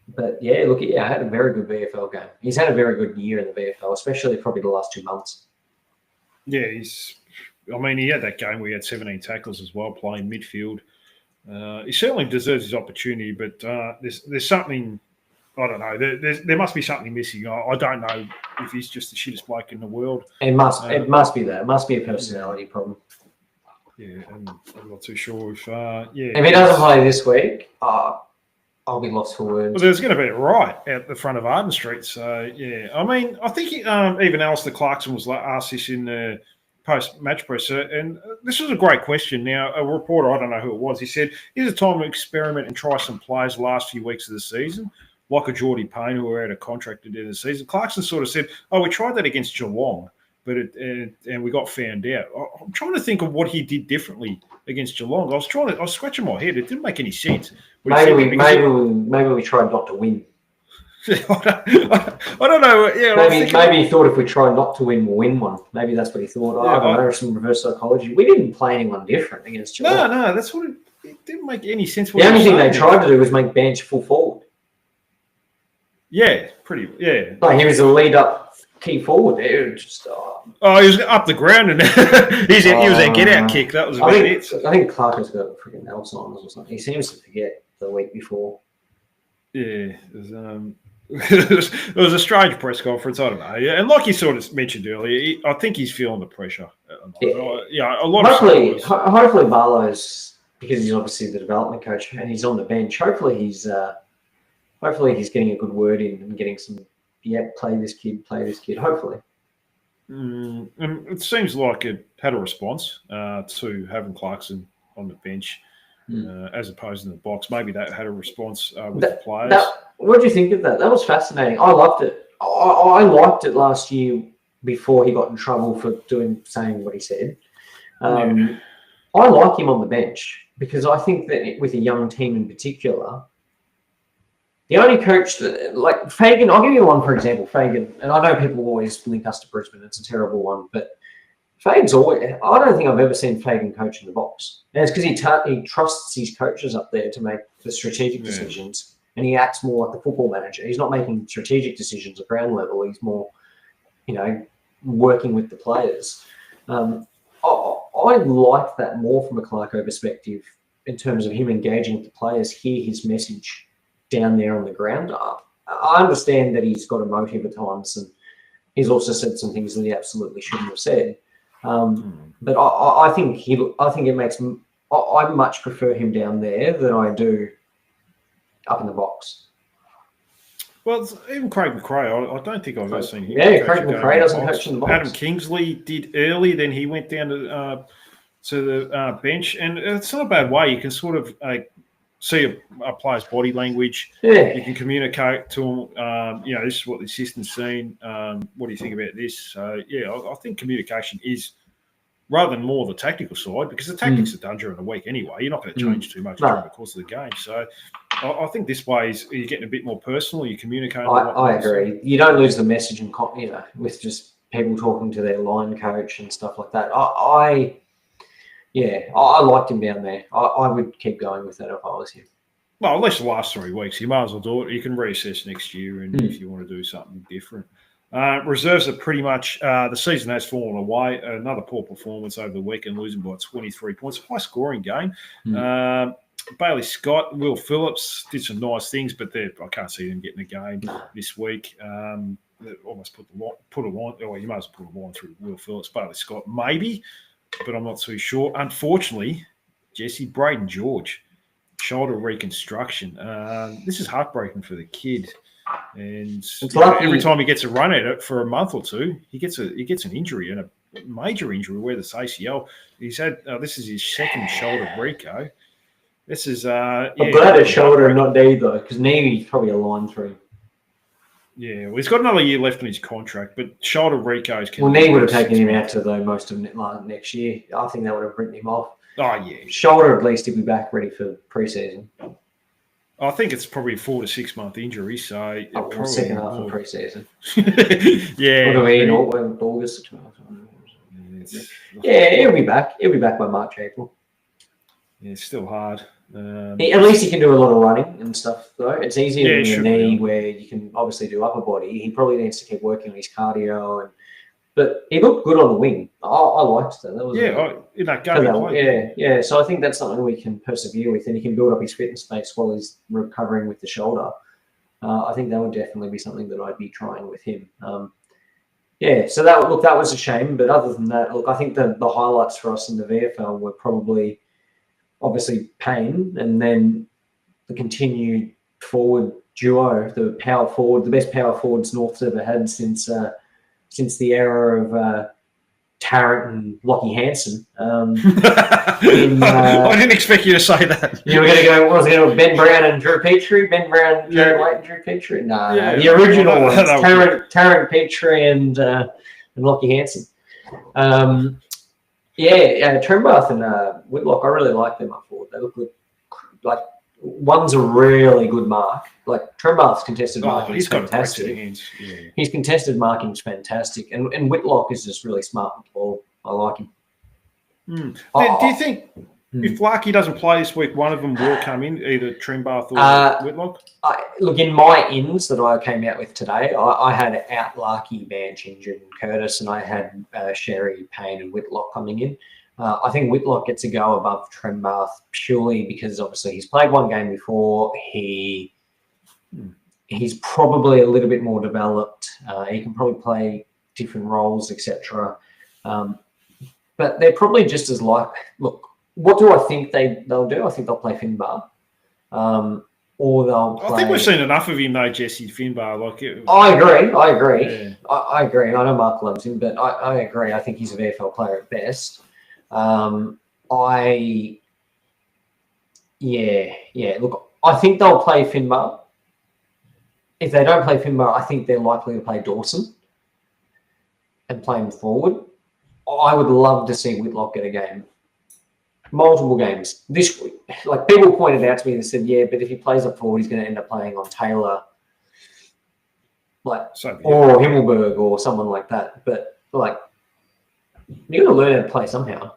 But yeah, look, I had a very good VFL game. He's had a very good year in the VFL, especially probably the last 2 months. Yeah, he had that game where he had 17 tackles as well, playing midfield. He certainly deserves his opportunity, but there's something, I don't know. There must be something missing. I don't know if he's just the shittest bloke in the world. It must be that. It must be a personality problem. Yeah, and I'm not too sure if if he doesn't play this week, I'll be lost for words. Well, there's going to be a riot at the front of Arden Street. So, yeah. I mean, I think even Alistair Clarkson was asked this in the post-match presser, and this was a great question. Now, a reporter, I don't know who it was, he said, is it time to experiment and try some players the last few weeks of the season, like a Geordie Payne, who were out of contract at the end of the season? Clarkson sort of said, we tried that against Geelong, but and we got found out. I'm trying to think of what he did differently against Geelong. I was scratching my head. It didn't make any sense. Maybe we tried not to win. I don't know. Yeah, maybe he thought if we try not to win, we'll win one. Maybe that's what he thought. I don't know, some reverse psychology. We didn't play anyone different against Geelong. No, that's what it didn't make any sense. The only thing they tried to do was make Bench full forward. Yeah, Like he was a lead up key forward there. Just, he was up the ground and he was a get out kick. That was about it. I think Clark has got freaking Alzheimer's or something. He seems to forget the week before. Yeah, it was a strange press conference. I don't know. Yeah, and like you sort of mentioned earlier, I think he's feeling the pressure. A lot. Hopefully Barlow's, because he's obviously the development coach and he's on the bench. Hopefully he's getting a good word in and getting some. Yeah, play this kid. Hopefully. And it seems like it had a response to having Clarkson on the bench as opposed to the box. Maybe that had a response with the players. What do you think of that? That was fascinating. I loved it. I liked it last year before he got in trouble for saying what he said. I like him on the bench because I think that with a young team in particular, the only coach that, like Fagan, I'll give you one for example, Fagan, and I know people always link us to Brisbane, it's a terrible one, but Fagan's always, I don't think I've ever seen Fagan coach in the box. And it's because he trusts his coaches up there to make the strategic decisions, and he acts more like a football manager. He's not making strategic decisions at ground level, he's more, working with the players. I like that more from a Clarko perspective in terms of him engaging with the players, hear his message down there on the ground. I understand that he's got a motive at times, and he's also said some things that he absolutely shouldn't have said. But I think it makes. I much prefer him down there than I do up in the box. Well, even Craig McRae, I don't think I've ever seen him. Yeah, Craig McRae doesn't coach in the box. Adam Kingsley did early, then he went down to the bench, and it's not a bad way. You can sort of see a player's body language. Yeah. You can communicate to them, this is what the assistant's seen. What do you think about this? So, I think communication is, rather than more the tactical side, because the tactics are done during the week anyway. You're not going to change too much during the course of the game. So I think this way you're getting a bit more personal. You communicate. I agree. You don't lose the message and with just people talking to their line coach and stuff like that. I liked him down there. I would keep going with that if I was him. Well, at least the last 3 weeks. You might as well do it. You can reassess next year and if you want to do something different. Reserves are pretty much the season has fallen away. Another poor performance over the weekend, losing by 23 points. High scoring game. Bailey Scott, Will Phillips did some nice things, but I can't see them getting a game this week. Almost put a line. Oh, you might as well put a line through Will Phillips. Bailey Scott, maybe. But I'm not too sure. Unfortunately, Jesse, Braden George, shoulder reconstruction. This is heartbreaking for the kid. And every time he gets a run at it for a month or two, he gets an injury, and a major injury where this ACL. He's had this is his second shoulder reco. This is I'm glad it's shoulder and not knee though, because knee is probably a line through. Yeah, well, he's got another year left on his contract, but shoulder recos. Well, knee would have taken him out to though most of next year. I think that would have written him off. Oh yeah, shoulder at least he'll be back ready for preseason. I think it's probably a 4 to 6 month injury, so probably second half of preseason. Yeah, what are we in August? Yeah, he'll be back. He'll be back by March, April. Yeah, it's still hard. At least he can do a lot of running and stuff, though. It's easier than your knee, where you can obviously do upper body. He probably needs to keep working on his cardio, but he looked good on the wing. I liked that. That was in that game. Yeah. So I think that's something we can persevere with, and he can build up his fitness base while he's recovering with the shoulder. I think that would definitely be something that I'd be trying with him. So that was a shame. But other than that, look, I think the highlights for us in the VFL were probably obviously Payne, and then the continued forward duo, the best power forwards North's ever had since the era of Tarrant and Lockie Hansen. I didn't expect you to say that. You were going to go, what was it going to Ben Brown and Drew Petrie? Ben Brown, Jared White and Drew Petrie? No, the original ones. Tarrant, Petrie and Lockie Hansen. Trembath and Whitlock, I really like them up forward. They look good. Like, one's a really good mark. Like, Trembath's contested marking is fantastic. His contested marking is fantastic. And Whitlock is just really smart with the ball. I like him. Do you think if Larky doesn't play this week, one of them will come in, either Trembath or Whitlock? Look, in my ins that I came out with today, I had out Larky, Banch, and Curtis, and I had Sherry, Payne, and Whitlock coming in. I think Whitlock gets a go above Trembath purely because obviously he's played one game before. He's probably a little bit more developed. He can probably play different roles, etc. But they're probably just as look, what do I think they'll do? I think they'll play Finbar. Or they'll play... I think we've seen enough of him though, Jesse Finbar. I agree. Yeah. I agree. And I know Mark loves him, but I agree. I think he's a VFL player at best. Look, I think they'll play Finbar. If they don't play Finbar, I think they're likely to play Dawson and play him forward. I would love to see Whitlock get a game. Multiple games. This week, like people pointed out to me and said, yeah, but if he plays up forward, he's going to end up playing on Taylor, or Himmelberg or someone like that. But like, you're going to learn how to play somehow.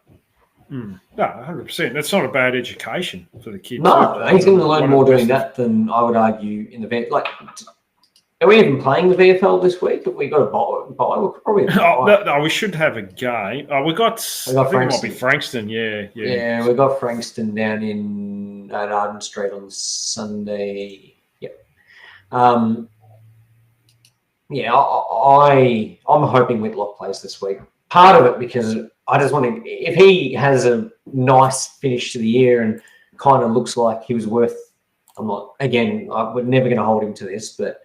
No, 100%. That's not a bad education for the kids. No, he's going to learn more doing that than I would argue in the VFL. Like, are we even playing the VFL this week? Have we got a bye? We could probably. No, we should have a game. We got I think Frankston. It might be Frankston. Yeah, we got Frankston down at Arden Street on Sunday. Yep. I'm hoping Whitlock plays this week. Part of it because I just want him. If he has a nice finish to the year and kind of looks like he was worth. We're never going to hold him to this, but.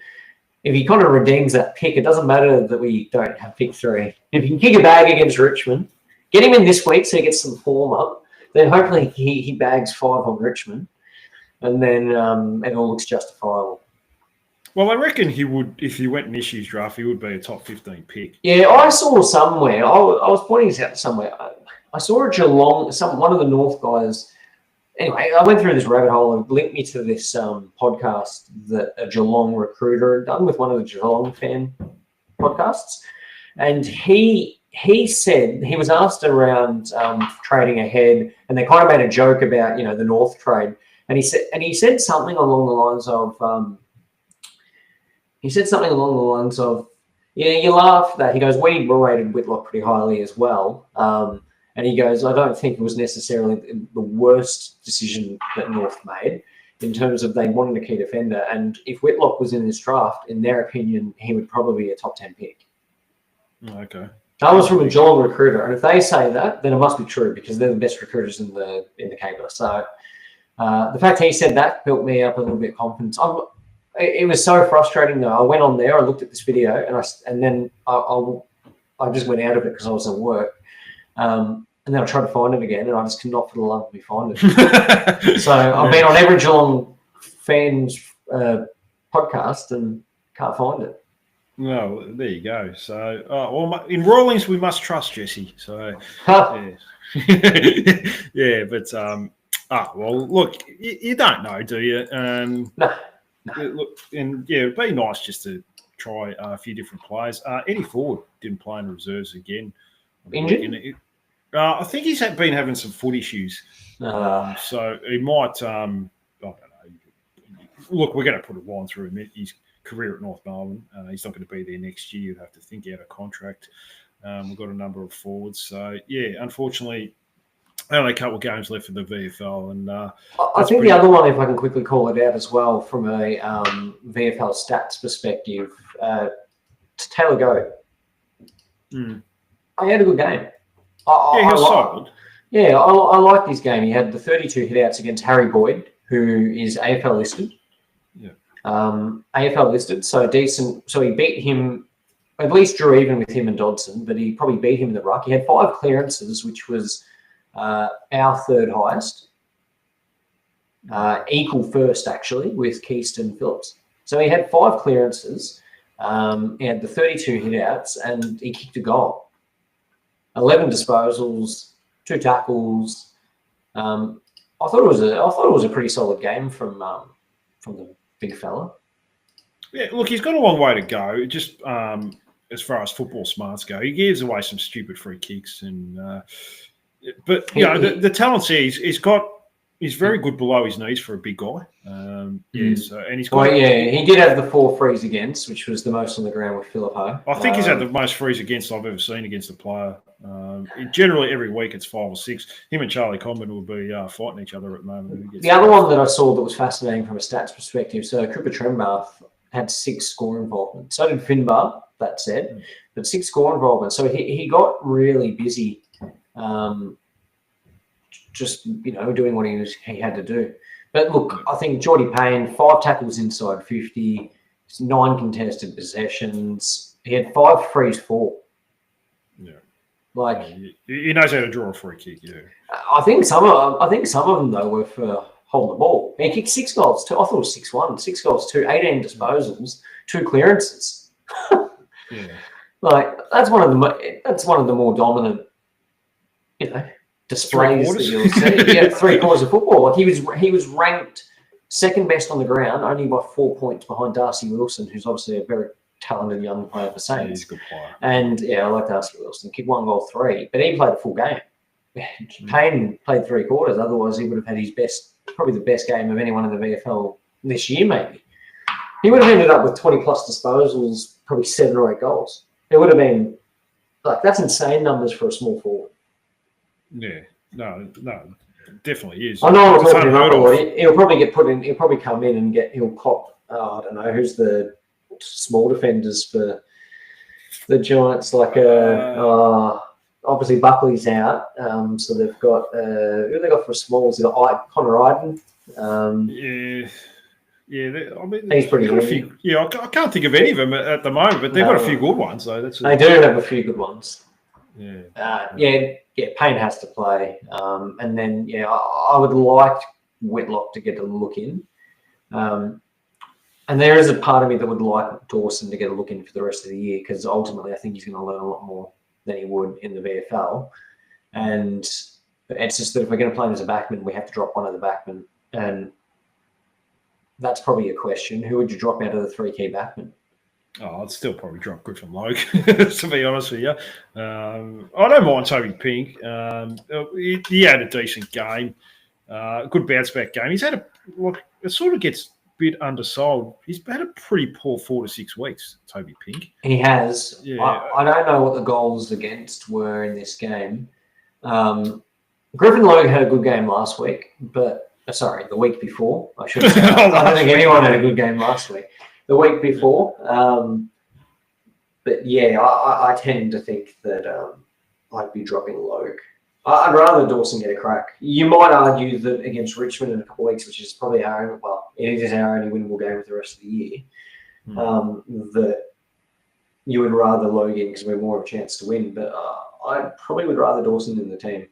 If he kind of redeems that pick, it doesn't matter that we don't have pick 3. If you can kick a bag against Richmond, get him in this week so he gets some form up, then hopefully he bags 5 on Richmond, and then it all looks justifiable. Well, I reckon he would, if he went in this year's draft, he would be a top 15 pick. Yeah, I saw somewhere, I was pointing this out somewhere, I saw a Geelong, one of the North guys. Anyway, I went through this rabbit hole and linked me to this podcast that a Geelong recruiter had done with one of the Geelong fan podcasts. And he said, he was asked around trading ahead, and they kind of made a joke about, the North trade. And he said something along the lines of, you laugh at that. He goes, we rated Whitlock pretty highly as well. And he goes, I don't think it was necessarily the worst decision that North made in terms of they wanted a key defender. And if Whitlock was in this draft, in their opinion, he would probably be a top 10 pick. Okay. That was from a Geelong recruiter, and if they say that, then it must be true because they're the best recruiters in the caper. So the fact he said that built me up a little bit of confidence. It was so frustrating though. I went on there, I looked at this video, and then I just went out of it because I was at work. And then I tried to find it again, and I just could not for the love of me find it. So I've been on every Geelong fans podcast and can't find it. Well, there you go. So, well, in Rawlings, we must trust Jesse. So, yeah, but well, look, you don't know, do you? No. Look, and yeah, it'd be nice just to try a few different players. Eddie Ford didn't play in the reserves again. Injured? I think he's been having some foot issues. So he might. I don't know. Look, we're going to put a line through his career at North Melbourne. He's not going to be there next year. You'd have to think out a contract. We've got a number of forwards. So, yeah, unfortunately, only a couple of games left for the VFL. And I think the other one, if I can quickly call it out as well, from a VFL stats perspective, Taylor Goat. He had a good game. He was solid. Yeah, I liked his game. He had the 32 hitouts against Harry Boyd, who is AFL listed. Yeah. AFL listed, so decent. So he beat him, at least drew even with him and Dodson, but he probably beat him in the ruck. He had 5 clearances, which was our third highest. Equal first, actually, with Keyston Phillips. So he had 5 clearances. He had the 32 hitouts, and he kicked a goal. 11 disposals, 2 tackles. I thought it was a pretty solid game from the big fella. Yeah, look, he's got a long way to go. Just as far as football smarts go, he gives away some stupid free kicks, but you know the talent's there. He's very good below his knees for a big guy. And he's got. He did have the 4 frees against, which was the most on the ground with Phillip Ho. I think he's had the most frees against I've ever seen against a player. Generally, every week it's 5 or 6. Him and Charlie Comben will be fighting each other at the moment. The other one that I saw that was fascinating from a stats perspective, so Cooper Trembath had 6 score involvements. So did Finbar, that said, but 6 score involvements. So he got really busy, just doing what he had to do. But look, I think Geordie Payne, 5 tackles inside 50, 9 contested possessions. He had 5 frees 4. Yeah. He knows how to draw a free kick. Yeah. I think some of them though were for holding the ball. He kicked 6 goals. I thought it was 6-1. 6 goals, 18 disposals, 2 clearances. Yeah. That's one of the more dominant, displays that you'll see. Yeah, 3 quarters of football. He was ranked second best on the ground, only by 4 points behind Darcy Wilson, who's obviously a very talented young player for Saints. He's a good player. And I like Darcy Wilson. Kicked 1 goal, 3, but he played the full game. Payne played 3 quarters. Otherwise, he would have had his probably the best game of anyone in the VFL this year. Maybe he would have ended up with 20+ disposals, probably 7 or 8 goals. It would have been that's insane numbers for a small forward. Yeah, no, definitely is. I know I'm talking about. He'll probably get put in. He'll probably come in and he'll cop. I don't know who's the small defenders for the Giants. Obviously Buckley's out, so they've got who they got for smalls. They've got Connor Iden. He's pretty good. I can't think of any of them at the moment, but they've got a few good ones. So they do have a few good ones. Yeah. Payne has to play, and then I would like Whitlock to get a look in, and there is a part of me that would like Dawson to get a look in for the rest of the year because ultimately I think he's going to learn a lot more than he would in the VFL, and it's just that if we're going to play him as a backman, we have to drop one of the backmen, and that's probably a question. Who would you drop out of the 3 key backmen? I'd still probably drop Griffin Logue, to be honest with you. I don't mind Toby Pink. He had a decent game, good bounce back game. He's had it sort of gets a bit undersold. He's had a pretty poor 4 to 6 weeks, Toby Pink. He has. Yeah. I don't know what the goals against were in this game. Griffin Logue had a good game last week, but the week before. I should say. I don't think anyone had a good game last week. The week before, but Toby Pink had a good game. He had 5 clearances. 2 tackles, 2 But yeah, I tend to think that I'd be dropping Logue. I'd rather Dawson get a crack. You might argue that against Richmond in a couple of weeks, which is probably it is our only winnable game of the rest of the year, that you would rather Logue in because we're more of a chance to win. But I probably would rather Dawson in the team.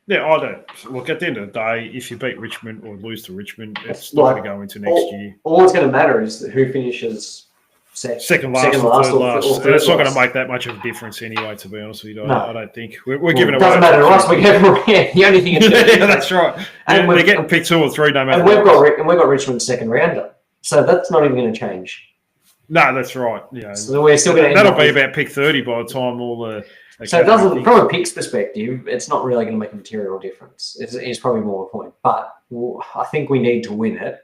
Yeah, I don't. Look, at the end of the day, if you beat Richmond or lose to Richmond, it's not going to go into next year. All it's going to matter is who finishes second last, or third last. It's not going to make that much of a difference anyway, to be honest with you. I don't think. We're giving it away. Doesn't matter to us. We're giving away. The only thing is yeah, that's right. And they're getting picked 2 or 3 no matter what. And we've got Richmond's second rounder. So that's not even going to change. No, that's right. Yeah. So we're still going to that'll be about pick 30 by the time all the. So it doesn't, from a picks perspective, it's not really going to make a material difference. It's probably more a point. But I think we need to win it.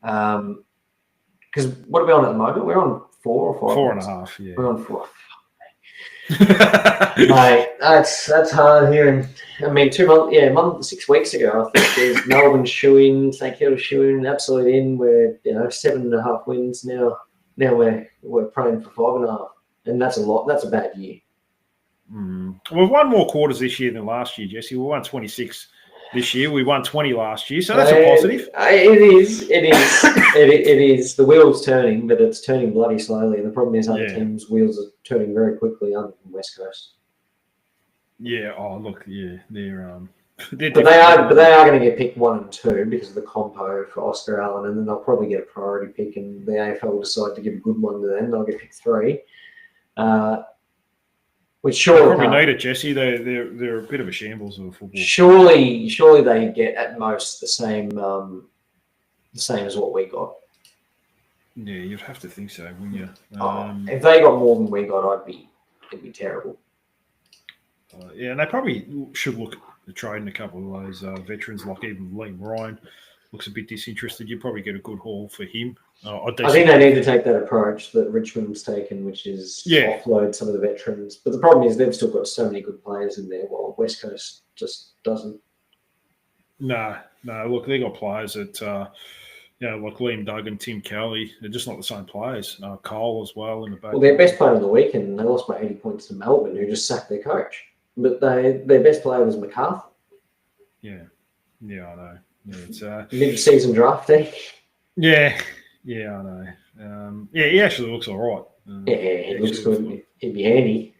Because what are we on at the moment? We're on 4 or 5. 4.5. Yeah. We're on 4. Mate, that's hard here. I mean, 6 weeks ago, I think there's Melbourne shoe-in, St Kilda shoe-in, absolute in. We're 7.5 wins now. Now we're praying for 5.5, and that's a lot. That's a bad year. We've won more quarters this year than last year, Jesse. We won 26 this year. We won 20 last year, so that's a positive. It is. The wheel's turning, but it's turning bloody slowly. And the problem is other teams' wheels are turning very quickly other than West Coast. Yeah. Oh, look. Yeah, they're but they are going to get picked 1 and 2 because of the compo for Oscar Allen, and then they'll probably get a priority pick, and the AFL will decide to give a good one to them. They'll get picked 3. Which surely probably need it, Jesse. They're a bit of a shambles of football. Surely they get at most the same as what we got. Yeah, you'd have to think so, wouldn't you? If they got more than we got, it'd be terrible. Yeah, and they probably should look at trading a couple of those veterans, like even Liam Ryan looks a bit disinterested. You'd probably get a good haul for him. I think they need to take that approach that Richmond's taken, which is offload some of the veterans. But the problem is they've still got so many good players in there, while West Coast just doesn't. No. Look, they got players that, like Liam Duggan, Tim Kelly. They're just not the same players. Cole as well in the back. Well, their best player of the weekend, they lost by 80 points to Melbourne, who just sacked their coach. But their best player was McCarthy. Yeah, I know. Yeah, it's mid-season draftee. Yeah, I know. He actually looks all right. He looks good. He'd be handy.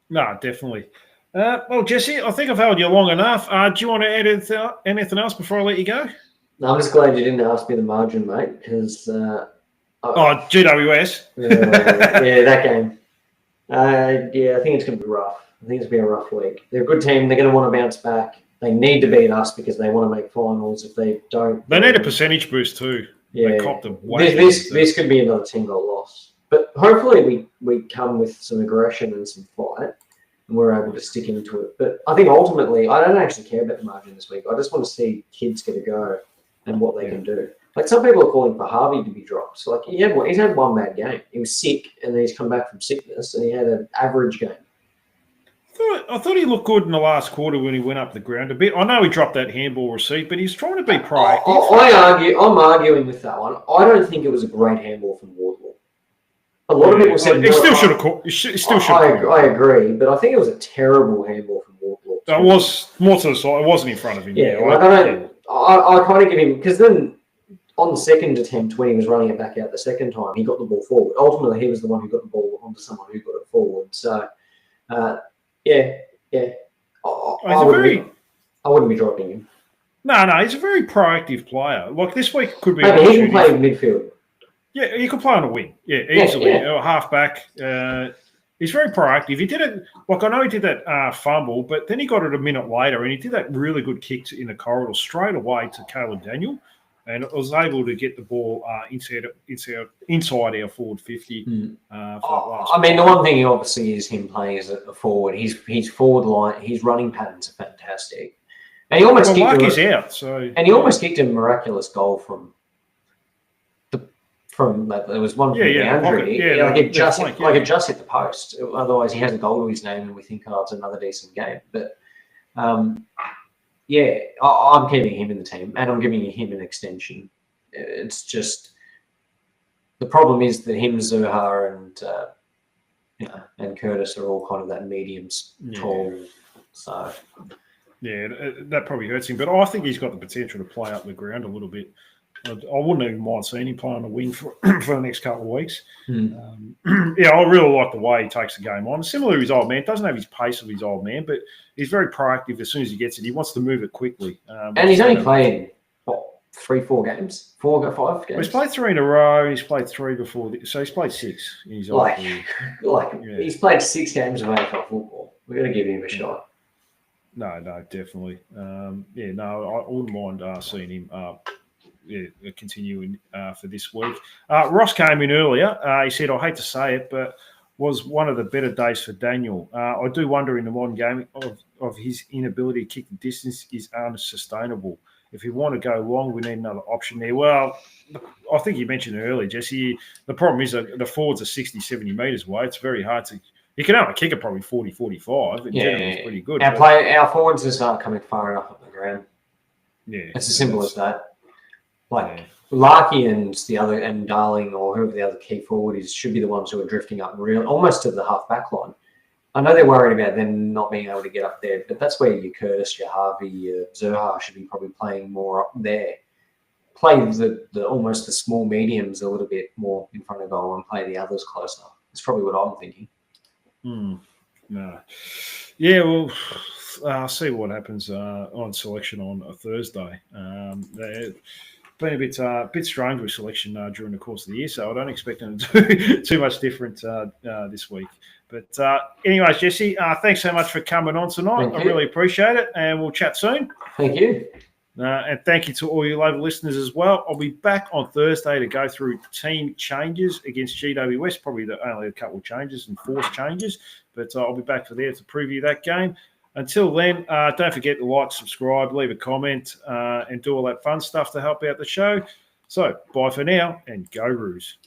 No, definitely. Well, Jesse, I think I've held you long enough. Do you want to add anything else before I let you go? No, I'm just glad you didn't ask me the margin, mate, because... GWS? That game. I think it's going to be rough. I think it's going to be a rough week. They're a good team. They're going to want to bounce back. They need to beat us because they want to make finals. If they don't... They need a percentage boost too. Yeah. They copped them. This could be another 10-goal loss. But hopefully we come with some aggression and some fight and we're able to stick into it. But I think ultimately, I don't actually care about the margin this week. I just want to see kids get a go and what they can do. Like some people are calling for Harvey to be dropped. So like he's had one bad game. He was sick and then he's come back from sickness and he had an average game. I thought he looked good in the last quarter when he went up the ground a bit. I know he dropped that handball receipt, but he's trying to be proactive. I'm arguing with that one. I don't think it was a great handball from Wardlaw. A lot of people said he still should have caught. He still should have. I agree, but I think it was a terrible handball from Wardlaw. It was more to the side. It wasn't in front of him. I kind of give him because then on the second attempt when he was running it back out the second time, he got the ball forward. Ultimately, he was the one who got the ball onto someone who got it forward. So. I wouldn't be dropping him. No, he's a very proactive player. Like this week could be. He can play midfield. Yeah, he could play on a wing. Yeah, easily. Half back. He's very proactive. He did it. Like I know he did that fumble, but then he got it a minute later, and he did that really good kick in the corridor straight away to Caleb Daniel, and was able to get the ball inside our forward 50. I mean, the one thing obviously is him playing as a forward. His forward line, his running patterns are fantastic, and he almost kicked a miraculous goal from there was one from Andrew. It just hit the post. Otherwise, he has a goal to his name, and we think, it's another decent game. But I'm keeping him in the team, and I'm giving him an extension. It's just the problem is that him, Zuha, and and Curtis are all kind of that medium tall. So yeah, that probably hurts him. But I think he's got the potential to play up the ground a little bit. I wouldn't even mind seeing him play on the wing for the next couple of weeks. Yeah, I really like the way he takes the game on. Similar to his old man. Doesn't have his pace of his old man, but he's very proactive as soon as he gets it. He wants to move it quickly. And he's only played, 3-4 games? 4 or 5 games? He's played 3 in a row. He's played 3 before. So he's played 6 in his old career. He's played 6 games of AFL football. We've got to give him a shot. No, definitely. I wouldn't mind seeing him continuing for this week. Ross came in earlier. He said, I hate to say it, but was one of the better days for Daniel. I do wonder in the modern game of his inability to kick the distance is unsustainable. If you want to go long, we need another option there. Well, I think you mentioned earlier, Jesse, the problem is that the forwards are 60, 70 metres away. It's very hard to – you can only kick it probably 40, 45. Generally, it's pretty good. Our forwards just aren't coming far enough up the ground. Yeah. It's as simple as that. Larkey and Darling or whoever the other key forward is should be the ones who are drifting up almost to the half back line. I know they're worried about them not being able to get up there, but that's where your Curtis, your Harvey, your Zerha should be probably playing more up there. Play the almost the small mediums a little bit more in front of goal and play the others closer. That's probably what I'm thinking. No. Yeah, well, I'll see what happens on selection on a Thursday. Been a bit strange with selection during the course of the year, so I don't expect them to do too much different this week. But anyways, Jesse, thanks so much for coming on tonight. I really appreciate it, and we'll chat soon. Thank you. And thank you to all you local listeners as well. I'll be back on Thursday to go through team changes against GWS, probably only a couple of changes and forced changes, but I'll be back for there to preview that game. Until then, don't forget to like, subscribe, leave a comment, and do all that fun stuff to help out the show. So, bye for now, and go Roos.